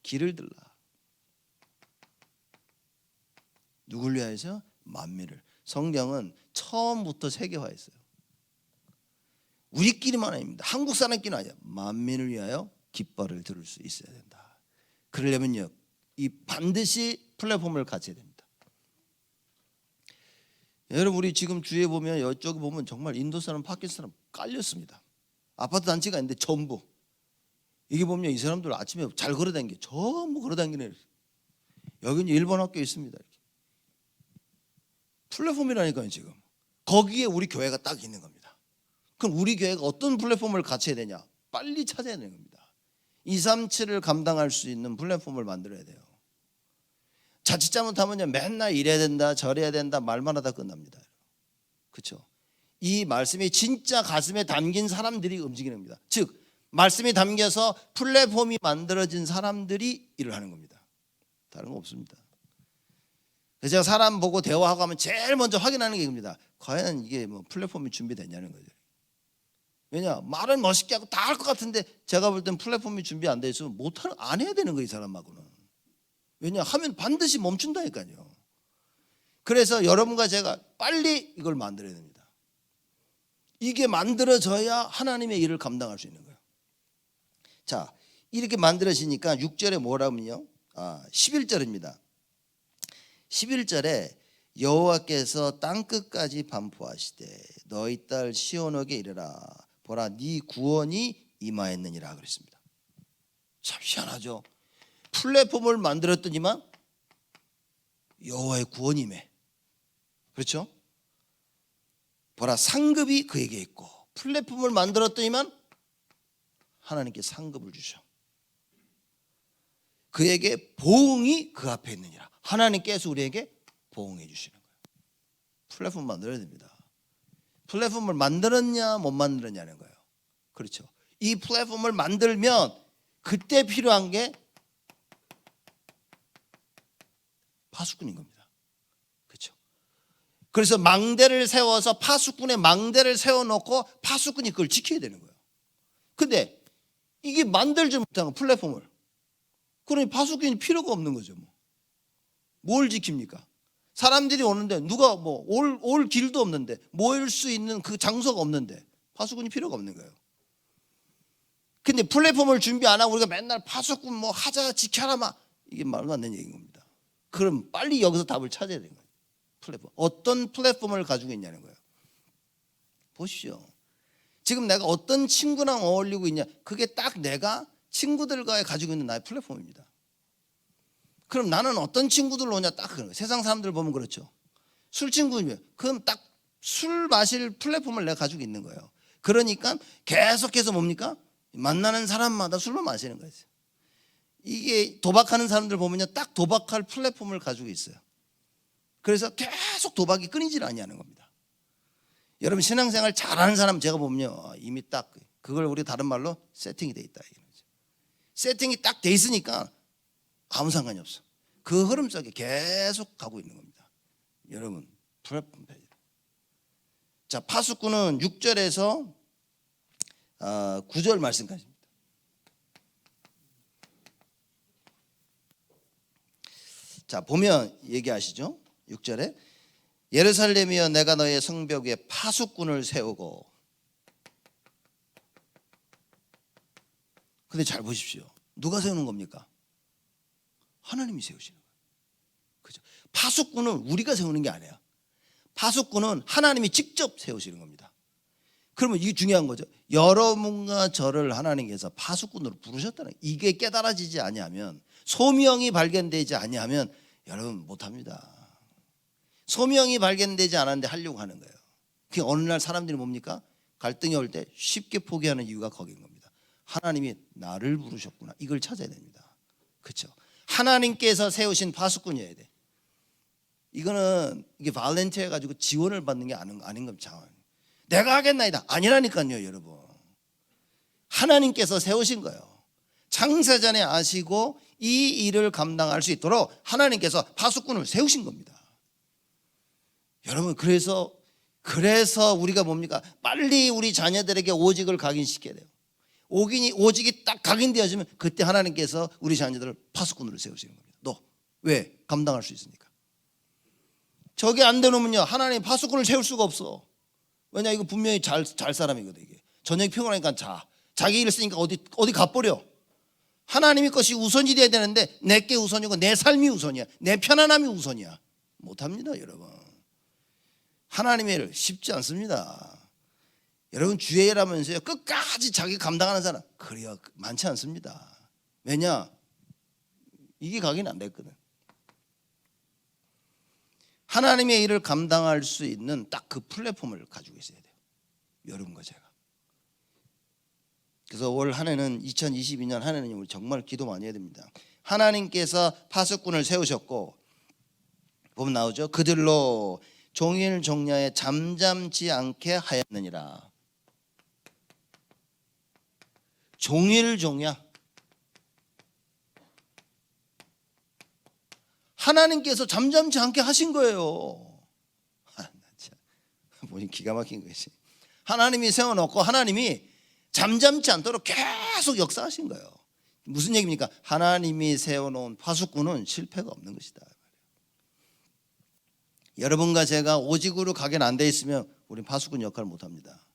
길을 들라. 누굴 위하여서? 만민을. 성경은 처음부터 세계화했어요. 우리끼리만 아닙니다. 한국 사람끼리는 아니야. 만민을 위하여 깃발을 들을 수 있어야 된다. 그러려면요, 이 반드시 플랫폼을 갖춰야 됩니다. 여러분 우리 지금 주위에 보면 이쪽에 보면 정말 인도 사람, 파키스탄 사람 깔렸습니다. 아파트 단지가 있는데 전부 이게 보면 이 사람들 아침에 잘 걸어다니게 전부 걸어다니는. 여기는 일본 학교 있습니다. 이렇게. 플랫폼이라니까요 지금. 거기에 우리 교회가 딱 있는 겁니다. 그럼 우리 교회가 어떤 플랫폼을 갖춰야 되냐? 빨리 찾아야 되는 겁니다. 237을 감당할 수 있는 플랫폼을 만들어야 돼요. 자칫 잘못하면요 맨날 이래야 된다 저래야 된다 말만 하다 끝납니다. 그렇죠? 이 말씀이 진짜 가슴에 담긴 사람들이 움직이는 겁니다. 즉 말씀이 담겨서 플랫폼이 만들어진 사람들이 일을 하는 겁니다. 다른 거 없습니다. 그래서 제가 사람 보고 대화하고 하면 제일 먼저 확인하는 게 이겁니다. 과연 이게 뭐 플랫폼이 준비됐냐는 거죠. 왜냐 말은 멋있게 하고 다 할 것 같은데 제가 볼 땐 플랫폼이 준비 안 돼 있으면 안 해야 되는 거예요. 이 사람하고는. 왜냐 하면 반드시 멈춘다니까요. 그래서 여러분과 제가 빨리 이걸 만들어야 됩니다. 이게 만들어져야 하나님의 일을 감당할 수 있는 거예요. 자, 이렇게 만들어지니까 6절에 뭐라면요? 11절입니다. 11절에 여호와께서 땅끝까지 반포하시되 너희 딸 시온에게 이르라 보라 네 구원이 임하였느니라 그랬습니다. 참 희한하죠. 플랫폼을 만들었더니만 여호와의 구원이 임해. 그렇죠? 보라 상급이 그에게 있고 플랫폼을 만들었더니만 하나님께 상급을 주셔. 그에게 보응이 그 앞에 있느니라. 하나님께서 우리에게 보응해 주시는 거예요. 플랫폼 만들어야 됩니다. 플랫폼을 만들었냐 못 만들었냐는 거예요. 그렇죠. 이 플랫폼을 만들면 그때 필요한 게 파수꾼인 겁니다. 그렇죠. 그래서 망대를 세워서 파수꾼의 망대를 세워놓고 파수꾼이 그걸 지켜야 되는 거예요. 근데 이게 만들지 못한 플랫폼을, 그러니 파수꾼이 필요가 없는 거죠. 뭘 지킵니까? 사람들이 오는데 누가 올 길도 없는데 모일 수 있는 그 장소가 없는데 파수꾼이 필요가 없는 거예요. 근데 플랫폼을 준비 안 하고 우리가 맨날 파수꾼 하자 지켜라 이게 말도 안 되는 얘기인 겁니다. 그럼 빨리 여기서 답을 찾아야 되는 거예요. 플랫폼. 어떤 플랫폼을 가지고 있냐는 거예요. 보십시오. 지금 내가 어떤 친구랑 어울리고 있냐, 그게 딱 내가 친구들과 가지고 있는 나의 플랫폼입니다. 그럼 나는 어떤 친구들로 오냐, 딱 그런 거예요. 세상 사람들 보면 그렇죠. 술 친구면 그럼 딱 술 마실 플랫폼을 내가 가지고 있는 거예요. 그러니까 계속해서 뭡니까? 만나는 사람마다 술로 마시는 거죠. 이게 도박하는 사람들 보면요, 딱 도박할 플랫폼을 가지고 있어요. 그래서 계속 도박이 끊이질 아니하는 겁니다. 여러분 신앙생활 잘하는 사람 제가 보면요, 이미 딱 그걸 우리 다른 말로 세팅이 돼 있다. 세팅이 딱 돼 있으니까 아무 상관이 없어. 그 흐름 속에 계속 가고 있는 겁니다. 여러분 플랫폼 페이지. 자, 파수꾼은 6절에서 9절 말씀까지입니다. 자, 보면 얘기하시죠. 6절에 예루살렘이여 내가 너의 성벽 위에 파수꾼을 세우고. 근데 잘 보십시오. 누가 세우는 겁니까? 하나님이 세우시는 거예요. 그죠? 파수꾼은 우리가 세우는 게 아니에요. 파수꾼은 하나님이 직접 세우시는 겁니다. 그러면 이게 중요한 거죠. 여러분과 저를 하나님께서 파수꾼으로 부르셨다는, 이게 깨달아지지 아니하면, 소명이 발견되지 아니하면 여러분 못합니다. 소명이 발견되지 않았는데 하려고 하는 거예요. 그 어느 날 사람들이 뭡니까? 갈등이 올 때 쉽게 포기하는 이유가 거기인 겁니다. 하나님이 나를 부르셨구나, 이걸 찾아야 됩니다. 그렇죠? 하나님께서 세우신 파수꾼이어야 돼. 이거는 이게 발렌티어 해가지고 지원을 받는 게 아닌 겁니다. 내가 하겠나이다 아니라니까요. 여러분 하나님께서 세우신 거예요. 창세전에 아시고 이 일을 감당할 수 있도록 하나님께서 파수꾼을 세우신 겁니다. 여러분 그래서 우리가 뭡니까? 빨리 우리 자녀들에게 오직을 각인시켜야 돼요. 오직이 딱 각인되어지면 그때 하나님께서 우리 자녀들을 파수꾼으로 세우시는 겁니다. 너 왜? 감당할 수 있으니까. 저게 안 되놓으면요, 하나님 파수꾼을 세울 수가 없어. 왜냐, 이거 분명히 잘 사람이거든. 이게 저녁이 피곤하니까 자기 일 쓰니까 어디 가버려. 하나님의 것이 우선이 돼야 되는데 내게 우선이고 내 삶이 우선이야, 내 편안함이 우선이야. 못합니다. 여러분 하나님의 일 쉽지 않습니다. 여러분 주의 일하면서요 끝까지 자기 감당하는 사람 그래요 많지 않습니다. 왜냐, 이게 각인 안 됐거든. 하나님의 일을 감당할 수 있는 딱 그 플랫폼을 가지고 있어야 돼요. 여러분과 제가. 그래서 올 한 해는 2022년 한 해는 우리 정말 기도 많이 해야 됩니다. 하나님께서 파수꾼을 세우셨고, 보면 나오죠. 그들로 종일 종야에 잠잠지 않게 하였느니라. 종일 종야. 하나님께서 잠잠지 않게 하신 거예요. 보니 기가 막힌 것이, 하나님이 세워놓고 하나님이 잠잠지 않도록 계속 역사하신 거예요. 무슨 얘기입니까? 하나님이 세워놓은 파수꾼은 실패가 없는 것이다. 여러분과 제가 오직으로 각인 안 돼 있으면 우리 파수꾼 역할을 못합니다.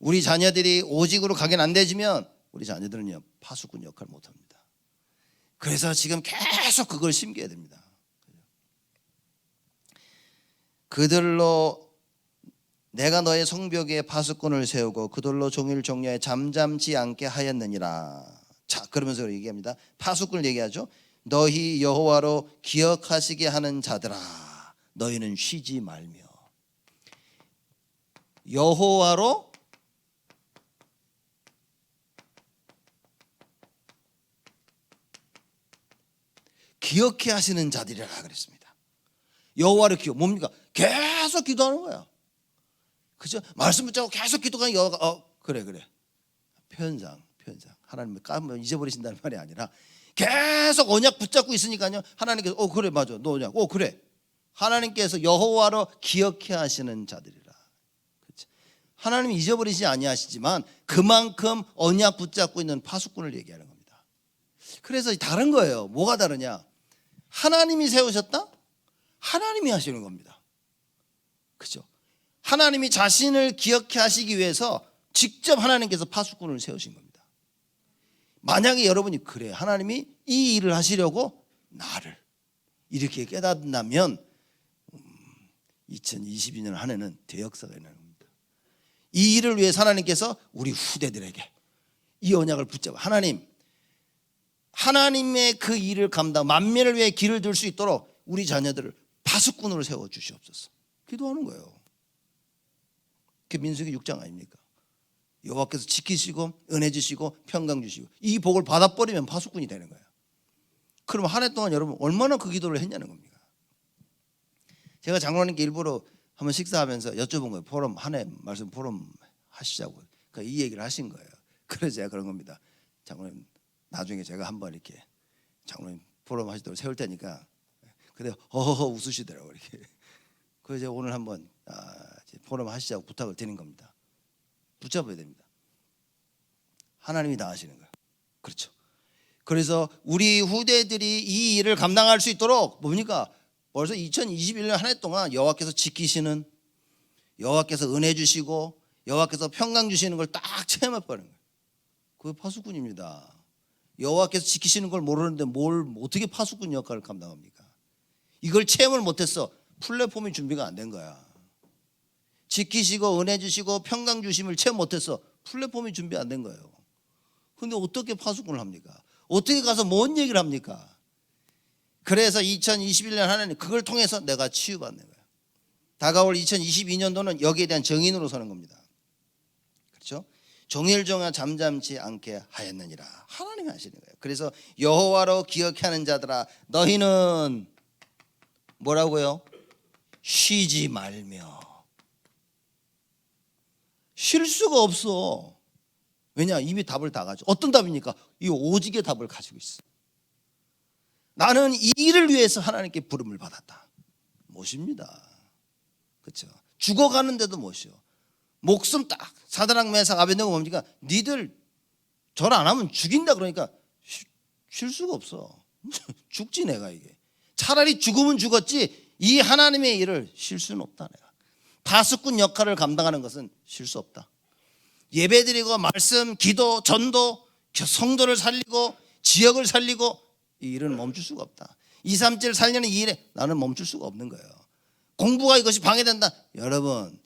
우리 자녀들이 오직으로 각인 안 되지면 우리 자녀들은요 파수꾼 역할을 못합니다. 그래서 지금 계속 그걸 심겨야 됩니다. 그들로 내가 너의 성벽 위에 파수꾼을 세우고 그들로 종일 종야에 잠잠지 않게 하였느니라. 자, 그러면서 얘기합니다. 파수꾼을 얘기하죠. 너희 여호와로 기억하시게 하는 자들아, 너희는 쉬지 말며. 여호와로 기억해 하시는 자들이라 그랬습니다. 여호와를 기억 뭡니까? 계속 기도하는 거야. 그죠? 말씀 붙잡고 계속 기도하는 여호와가 그래 편상 하나님을 잊어버리신다는 말이 아니라 계속 언약 붙잡고 있으니까요. 하나님께서 그래 맞아 너 언약 그래 하나님께서 여호와로 기억해 하시는 자들이라. 그렇죠? 하나님이 잊어버리지 아니하시지만 그만큼 언약 붙잡고 있는 파수꾼을 얘기하는 겁니다. 그래서 다른 거예요. 뭐가 다르냐? 하나님이 세우셨다? 하나님이 하시는 겁니다. 그렇죠? 하나님이 자신을 기억해 하시기 위해서 직접 하나님께서 파수꾼을 세우신 겁니다. 만약에 여러분이 그래 하나님이 이 일을 하시려고 나를 이렇게 깨닫는다면 2022년 한 해는 대역사가 일어나는 겁니다. 이 일을 위해서 하나님께서 우리 후대들에게 이 언약을 붙잡아 하나님의 그 일을 감당 만민을 위해 길을 들 수 있도록 우리 자녀들을 파수꾼으로 세워 주시옵소서. 기도하는 거예요. 그게 민수기 6장 아닙니까? 여호와께서 지키시고 은혜 주시고 평강 주시고 이 복을 받아버리면 파수꾼이 되는 거예요. 그럼 한 해 동안 여러분 얼마나 그 기도를 했냐는 겁니다. 제가 장로님께 일부러 한번 식사하면서 여쭤본 거예요. 포럼 한 해 말씀 포럼 하시자고. 그러니까 이 얘기를 하신 거예요. 그래서 제가 그런 겁니다. 장로님 나중에 제가 한번 이렇게 장로님 포럼 하시도록 세울 테니까 근데 허허허 웃으시더라고요. 이렇게. 그래서 제가 오늘 한번 포럼 하시자고 부탁을 드린 겁니다. 붙잡아야 됩니다. 하나님이 다 하시는 거예요. 그렇죠. 그래서 우리 후대들이 이 일을 감당할 수 있도록 뭡니까? 벌써 2021년 한 해 동안 여호와께서 지키시는 여호와께서 은혜 주시고 여호와께서 평강 주시는 걸 딱 체험해 버리는 거예요. 그게 파수꾼입니다. 여호와께서 지키시는 걸 모르는데 뭘 어떻게 파수꾼 역할을 감당합니까? 이걸 체험을 못했어. 플랫폼이 준비가 안 된 거야. 지키시고 은혜 주시고 평강 주심을 체험 못했어. 플랫폼이 준비 안 된 거예요. 근데 어떻게 파수꾼을 합니까? 어떻게 가서 뭔 얘기를 합니까? 그래서 2021년 하나님 그걸 통해서 내가 치유받는 거예요. 다가올 2022년도는 여기에 대한 정인으로 서는 겁니다. 그렇죠? 종일종일 잠잠치 않게 하였느니라. 하나님이 하시는 거예요. 그래서 여호와로 기억해 하는 자들아 너희는 뭐라고요? 쉬지 말며. 쉴 수가 없어. 왜냐? 이미 답을 다 가지고. 어떤 답입니까? 이 오직의 답을 가지고 있어. 나는 이 일을 위해서 하나님께 부름을 받았다. 못입니다. 그렇죠? 죽어가는데도 못이요. 목숨 딱 사드락 메삭 아벤느고 뭡니까? 니들 절 안 하면 죽인다 그러니까 쉴 수가 없어. 죽지 내가 이게. 차라리 죽으면 죽었지 이 하나님의 일을 쉴 수는 없다 내가. 파수꾼 역할을 감당하는 것은 쉴 수 없다. 예배드리고 말씀, 기도, 전도, 성도를 살리고 지역을 살리고 이 일은 멈출 수가 없다. 237 살려는 이 일에 나는 멈출 수가 없는 거예요. 공부가 이것이 방해된다. 여러분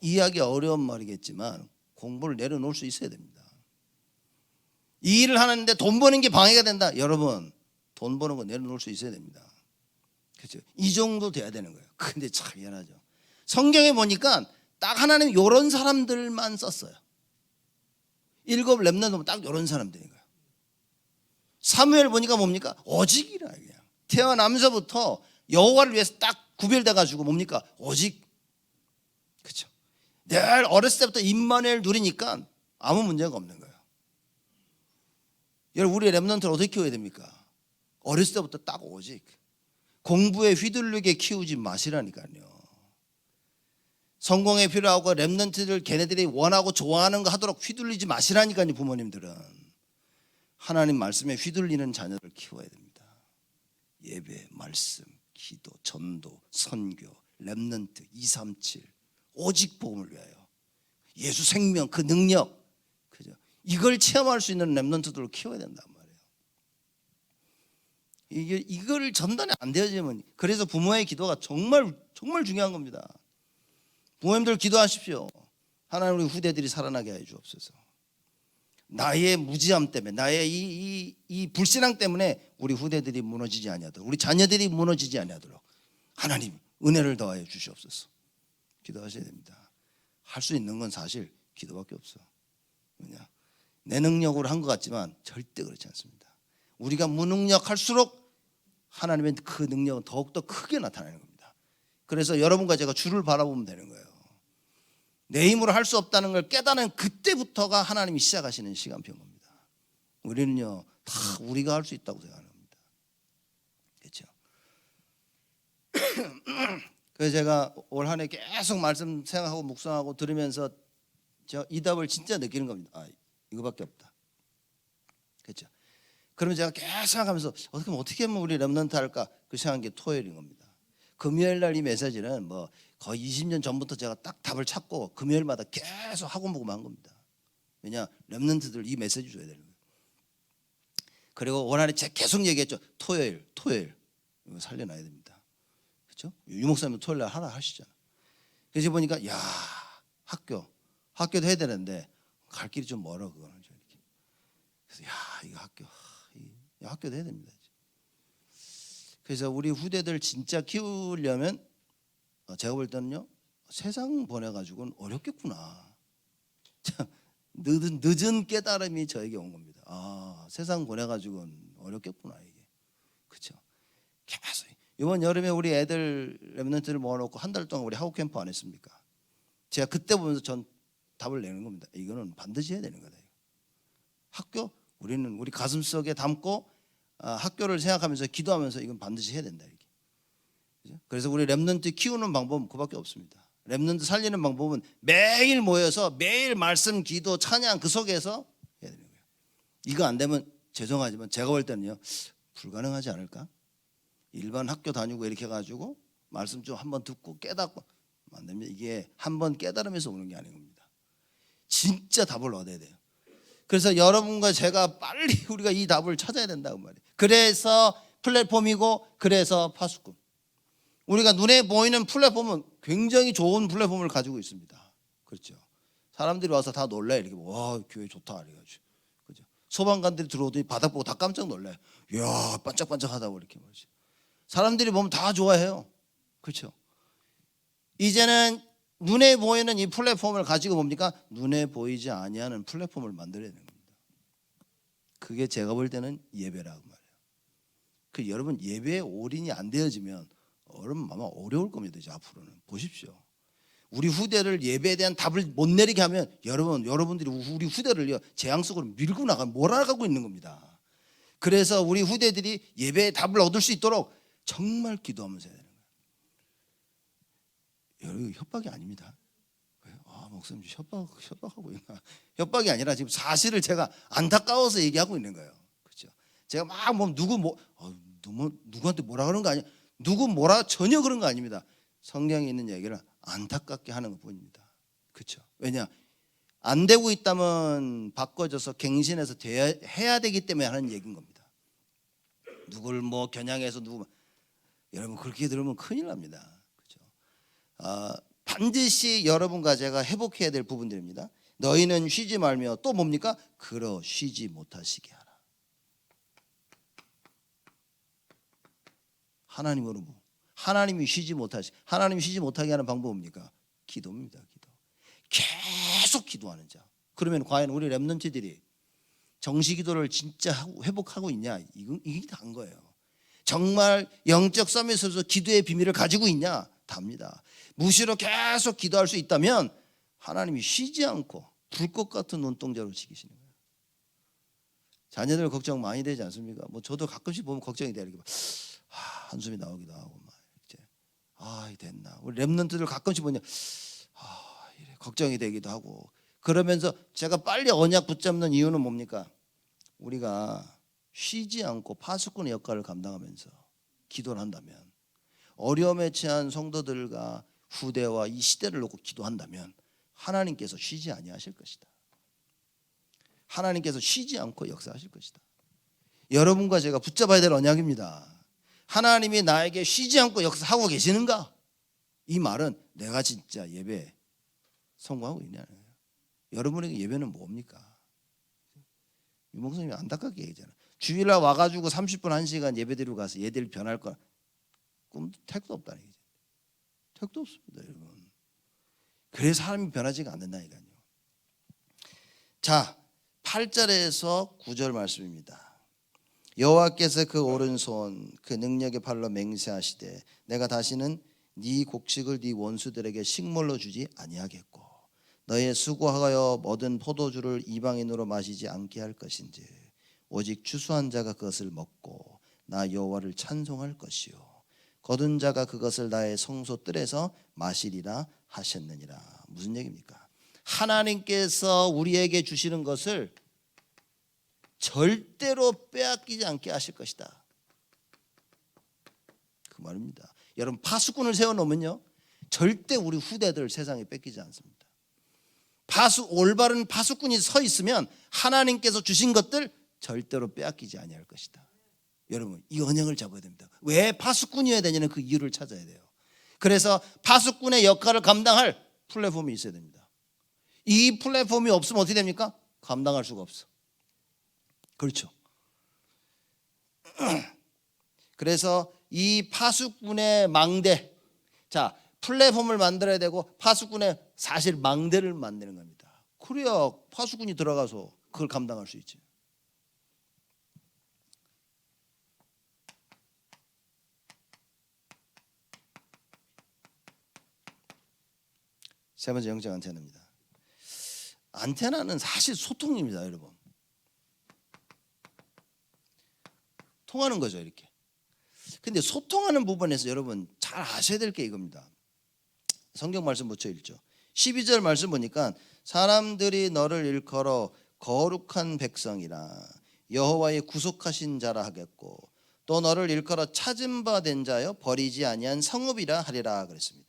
이해하기 어려운 말이겠지만 공부를 내려놓을 수 있어야 됩니다. 이 일을 하는데 돈 버는 게 방해가 된다. 여러분 돈 버는 거 내려놓을 수 있어야 됩니다. 그렇죠? 이 정도 돼야 되는 거예요. 근데 참 미안하죠. 성경에 보니까 딱 하나님 이런 사람들만 썼어요. 7 렘넌트 딱 이런 사람들인 거예요. 사무엘 보니까 뭡니까? 오직이라 그냥 태어나면서부터 여호와를 위해서 딱 구별돼 가지고 뭡니까? 오직. 그렇죠? 늘 어렸을 때부터 임마누엘 누리니까 아무 문제가 없는 거예요. 여러분 우리 렘넌트를 어떻게 키워야 됩니까? 어렸을 때부터 딱 오직. 공부에 휘둘리게 키우지 마시라니까요. 성공에 필요하고 렘넌트들 걔네들이 원하고 좋아하는 거 하도록 휘둘리지 마시라니까요. 부모님들은 하나님 말씀에 휘둘리는 자녀를 키워야 됩니다. 예배, 말씀, 기도, 전도, 선교, 렘넌트 237 오직 복음을 위하여 예수 생명 그 능력 그죠? 이걸 체험할 수 있는 렘넌트들을 키워야 된단 말이에요. 이걸 전달이 안 되어지면 그래서 부모의 기도가 정말 중요한 겁니다. 부모님들 기도하십시오. 하나님 우리 후대들이 살아나게 해 주옵소서. 나의 무지함 때문에 나의 이 불신앙 때문에 우리 후대들이 무너지지 아니하도록 우리 자녀들이 무너지지 아니하도록 하나님 은혜를 더하여 주시옵소서. 기도하셔야 됩니다. 할 수 있는 건 사실 기도밖에 없어. 왜냐? 내 능력으로 한 것 같지만 절대 그렇지 않습니다. 우리가 무능력할수록 하나님의 그 능력은 더욱더 크게 나타나는 겁니다. 그래서 여러분과 제가 주를 바라보면 되는 거예요. 내 힘으로 할 수 없다는 걸 깨닫는 그때부터가 하나님이 시작하시는 시간표인 겁니다. 우리는요 다 우리가 할 수 있다고 생각하는 겁니다. 그렇죠? 그래서 제가 올 한 해 계속 말씀 생각하고 묵상하고 들으면서 이 답을 진짜 느끼는 겁니다. 아, 이거밖에 없다. 그렇죠? 그러면 제가 계속 생각하면서 어떻게 하면 우리 렘넌트 할까 그 생각한 게 토요일인 겁니다. 금요일 날 이 메시지는 뭐 거의 20년 전부터 제가 딱 답을 찾고 금요일마다 계속 하고 보고 한 겁니다. 왜냐 렘넌트들 이 메시지 줘야 되는 거예요. 그리고 올 한 해 제가 계속 얘기했죠. 토요일 이거 살려놔야 됩니다. 그렇죠? 유 목사님 토요일 날 하나 하시잖아. 그래서 보니까 야 학교도 해야 되는데 갈 길이 좀 멀어 그거는 이렇게. 그래서 야 이거 학교도 해야 됩니다. 그래서 우리 후대들 진짜 키우려면 제가 볼 때는요 세상 보내가지고는 어렵겠구나. 늦은 깨달음이 저에게 온 겁니다. 아 세상 보내가지고는 어렵겠구나 이게. 그렇죠? 계속 이번 여름에 우리 애들 렘넌트를 모아놓고 한 달 동안 우리 하우 캠프 안 했습니까? 제가 그때 보면서 전 답을 내는 겁니다. 이거는 반드시 해야 되는 거다. 학교 우리는 우리 가슴 속에 담고 학교를 생각하면서 기도하면서 이건 반드시 해야 된다 이렇게. 그래서 우리 렘넌트 키우는 방법은 그밖에 없습니다. 렘넌트 살리는 방법은 매일 모여서 매일 말씀, 기도, 찬양 그 속에서 해야 되는 거예요. 이거 안 되면 죄송하지만 제가 볼 때는요 불가능하지 않을까? 일반 학교 다니고 이렇게 해가지고 말씀 좀 한번 듣고 깨닫고 안 됩니다. 이게 한번 깨달으면서 오는 게 아닌 겁니다. 진짜 답을 얻어야 돼요. 그래서 여러분과 제가 빨리 우리가 이 답을 찾아야 된다고 말이에요. 그래서 플랫폼이고 그래서 파수꾼. 우리가 눈에 보이는 플랫폼은 굉장히 좋은 플랫폼을 가지고 있습니다. 그렇죠? 사람들이 와서 다 놀래 이렇게 와 교회 좋다 이래가지고 그죠? 소방관들이 들어오더니 바닥 보고 다 깜짝 놀래. 이야 반짝반짝하다고 이렇게 말이죠. 사람들이 보면 다 좋아해요. 그렇죠? 이제는 눈에 보이는 이 플랫폼을 가지고 뭡니까? 눈에 보이지 아니하는 플랫폼을 만들어야 되는 겁니다. 그게 제가 볼 때는 예배라고 말해요. 그 여러분 예배에 올인이 안 되어지면 여러분 아마 어려울 겁니다. 이제 앞으로는 보십시오. 우리 후대를 예배에 대한 답을 못 내리게 하면 여러분들이 우리 후대를요 재앙 속으로 밀고 나가 몰아가고 있는 겁니다. 그래서 우리 후대들이 예배의 답을 얻을 수 있도록 정말 기도하면서 해야 되는 거예요. 여러분 협박이 아닙니다. 목사님 협박하고 있나? 협박이 아니라 지금 사실을 제가 안타까워서 얘기하고 있는 거예요. 그렇죠? 제가 막 뭐 누구한테 뭐라 그런 거 아니야? 누구 뭐라 전혀 그런 거 아닙니다. 성경에 있는 얘기를 안타깝게 하는 것뿐입니다. 그렇죠? 왜냐? 안 되고 있다면 바꿔줘서 갱신해서 해야 되기 때문에 하는 얘기인 겁니다. 누굴 뭐 겨냥해서 여러분 그렇게 들으면 큰일 납니다. 그렇죠? 반드시 여러분과 제가 회복해야 될 부분들입니다. 너희는 쉬지 말며 또 뭡니까? 그러 쉬지 못하시게 하라. 하나님으로 하나님이 쉬지 못하게 하는 방법은 뭡니까? 기도입니다. 기도. 계속 기도하는 자. 그러면 과연 우리 렘넌트들이 정시 기도를 진짜 회복하고 있냐? 이게 다인 거예요. 정말 영적 서밋에서 기도의 비밀을 가지고 있냐? 답니다. 무시로 계속 기도할 수 있다면 하나님이 쉬지 않고 불꽃 같은 눈동자로 지키시는 거예요. 자녀들 걱정 많이 되지 않습니까? 뭐 저도 가끔씩 보면 걱정이 돼요. 이렇게 한숨이 나오기도 하고 막 이제 됐나? 우리 렘넌트들 가끔씩 보면 이래 걱정이 되기도 하고 그러면서 제가 빨리 언약 붙잡는 이유는 뭡니까? 우리가 쉬지 않고 파수꾼의 역할을 감당하면서 기도를 한다면 어려움에 처한 성도들과 후대와 이 시대를 놓고 기도한다면 하나님께서 쉬지 아니하실 것이다. 하나님께서 쉬지 않고 역사하실 것이다. 여러분과 제가 붙잡아야 될 언약입니다. 하나님이 나에게 쉬지 않고 역사하고 계시는가? 이 말은 내가 진짜 예배에 성공하고 있냐는 거예요. 여러분에게 예배는 뭡니까? 유 목사님이 안타깝게 얘기잖아요. 주일날 와가지고 30분 1시간 예배드리고 가서 얘들 변할 거야. 택도 없다는 얘기죠. 택도 없습니다, 여러분. 그래서 사람이 변하지가 않는다니까요. 자, 8절에서 9절 말씀입니다. 여호와께서 그 오른손 그 능력의 팔로 맹세하시되 내가 다시는 네 곡식을 네 원수들에게 식물로 주지 아니하겠고 너의 수고하여 얻은 포도주를 이방인으로 마시지 않게 할 것인지 오직 추수한 자가 그것을 먹고 나 여호와를 찬송할 것이요 거둔 자가 그것을 나의 성소 뜰에서 마시리라 하셨느니라. 무슨 얘기입니까? 하나님께서 우리에게 주시는 것을 절대로 빼앗기지 않게 하실 것이다, 그 말입니다. 여러분, 파수꾼을 세워놓으면요 절대 우리 후대들 세상에 뺏기지 않습니다. 올바른 파수꾼이 서 있으면 하나님께서 주신 것들 절대로 빼앗기지 아니할 것이다. 여러분, 이 언약을 잡아야 됩니다. 왜 파수꾼이어야 되냐는 그 이유를 찾아야 돼요. 그래서 파수꾼의 역할을 감당할 플랫폼이 있어야 됩니다. 이 플랫폼이 없으면 어떻게 됩니까? 감당할 수가 없어. 그렇죠. 그래서 이 파수꾼의 망대, 자, 플랫폼을 만들어야 되고 파수꾼의 사실 망대를 만드는 겁니다. 그래야 파수꾼이 들어가서 그걸 감당할 수 있지. 세 번째, 영적 안테나입니다. 안테나는 사실 소통입니다, 여러분. 통하는 거죠, 이렇게. 근데 소통하는 부분에서 여러분 잘 아셔야 될 게 이겁니다. 성경 말씀 붙여 읽죠. 12절 말씀 보니까 사람들이 너를 일컬어 거룩한 백성이라 여호와의 구속하신 자라 하겠고 또 너를 일컬어 찾은 바 된 자여 버리지 아니한 성읍이라 하리라 그랬습니다.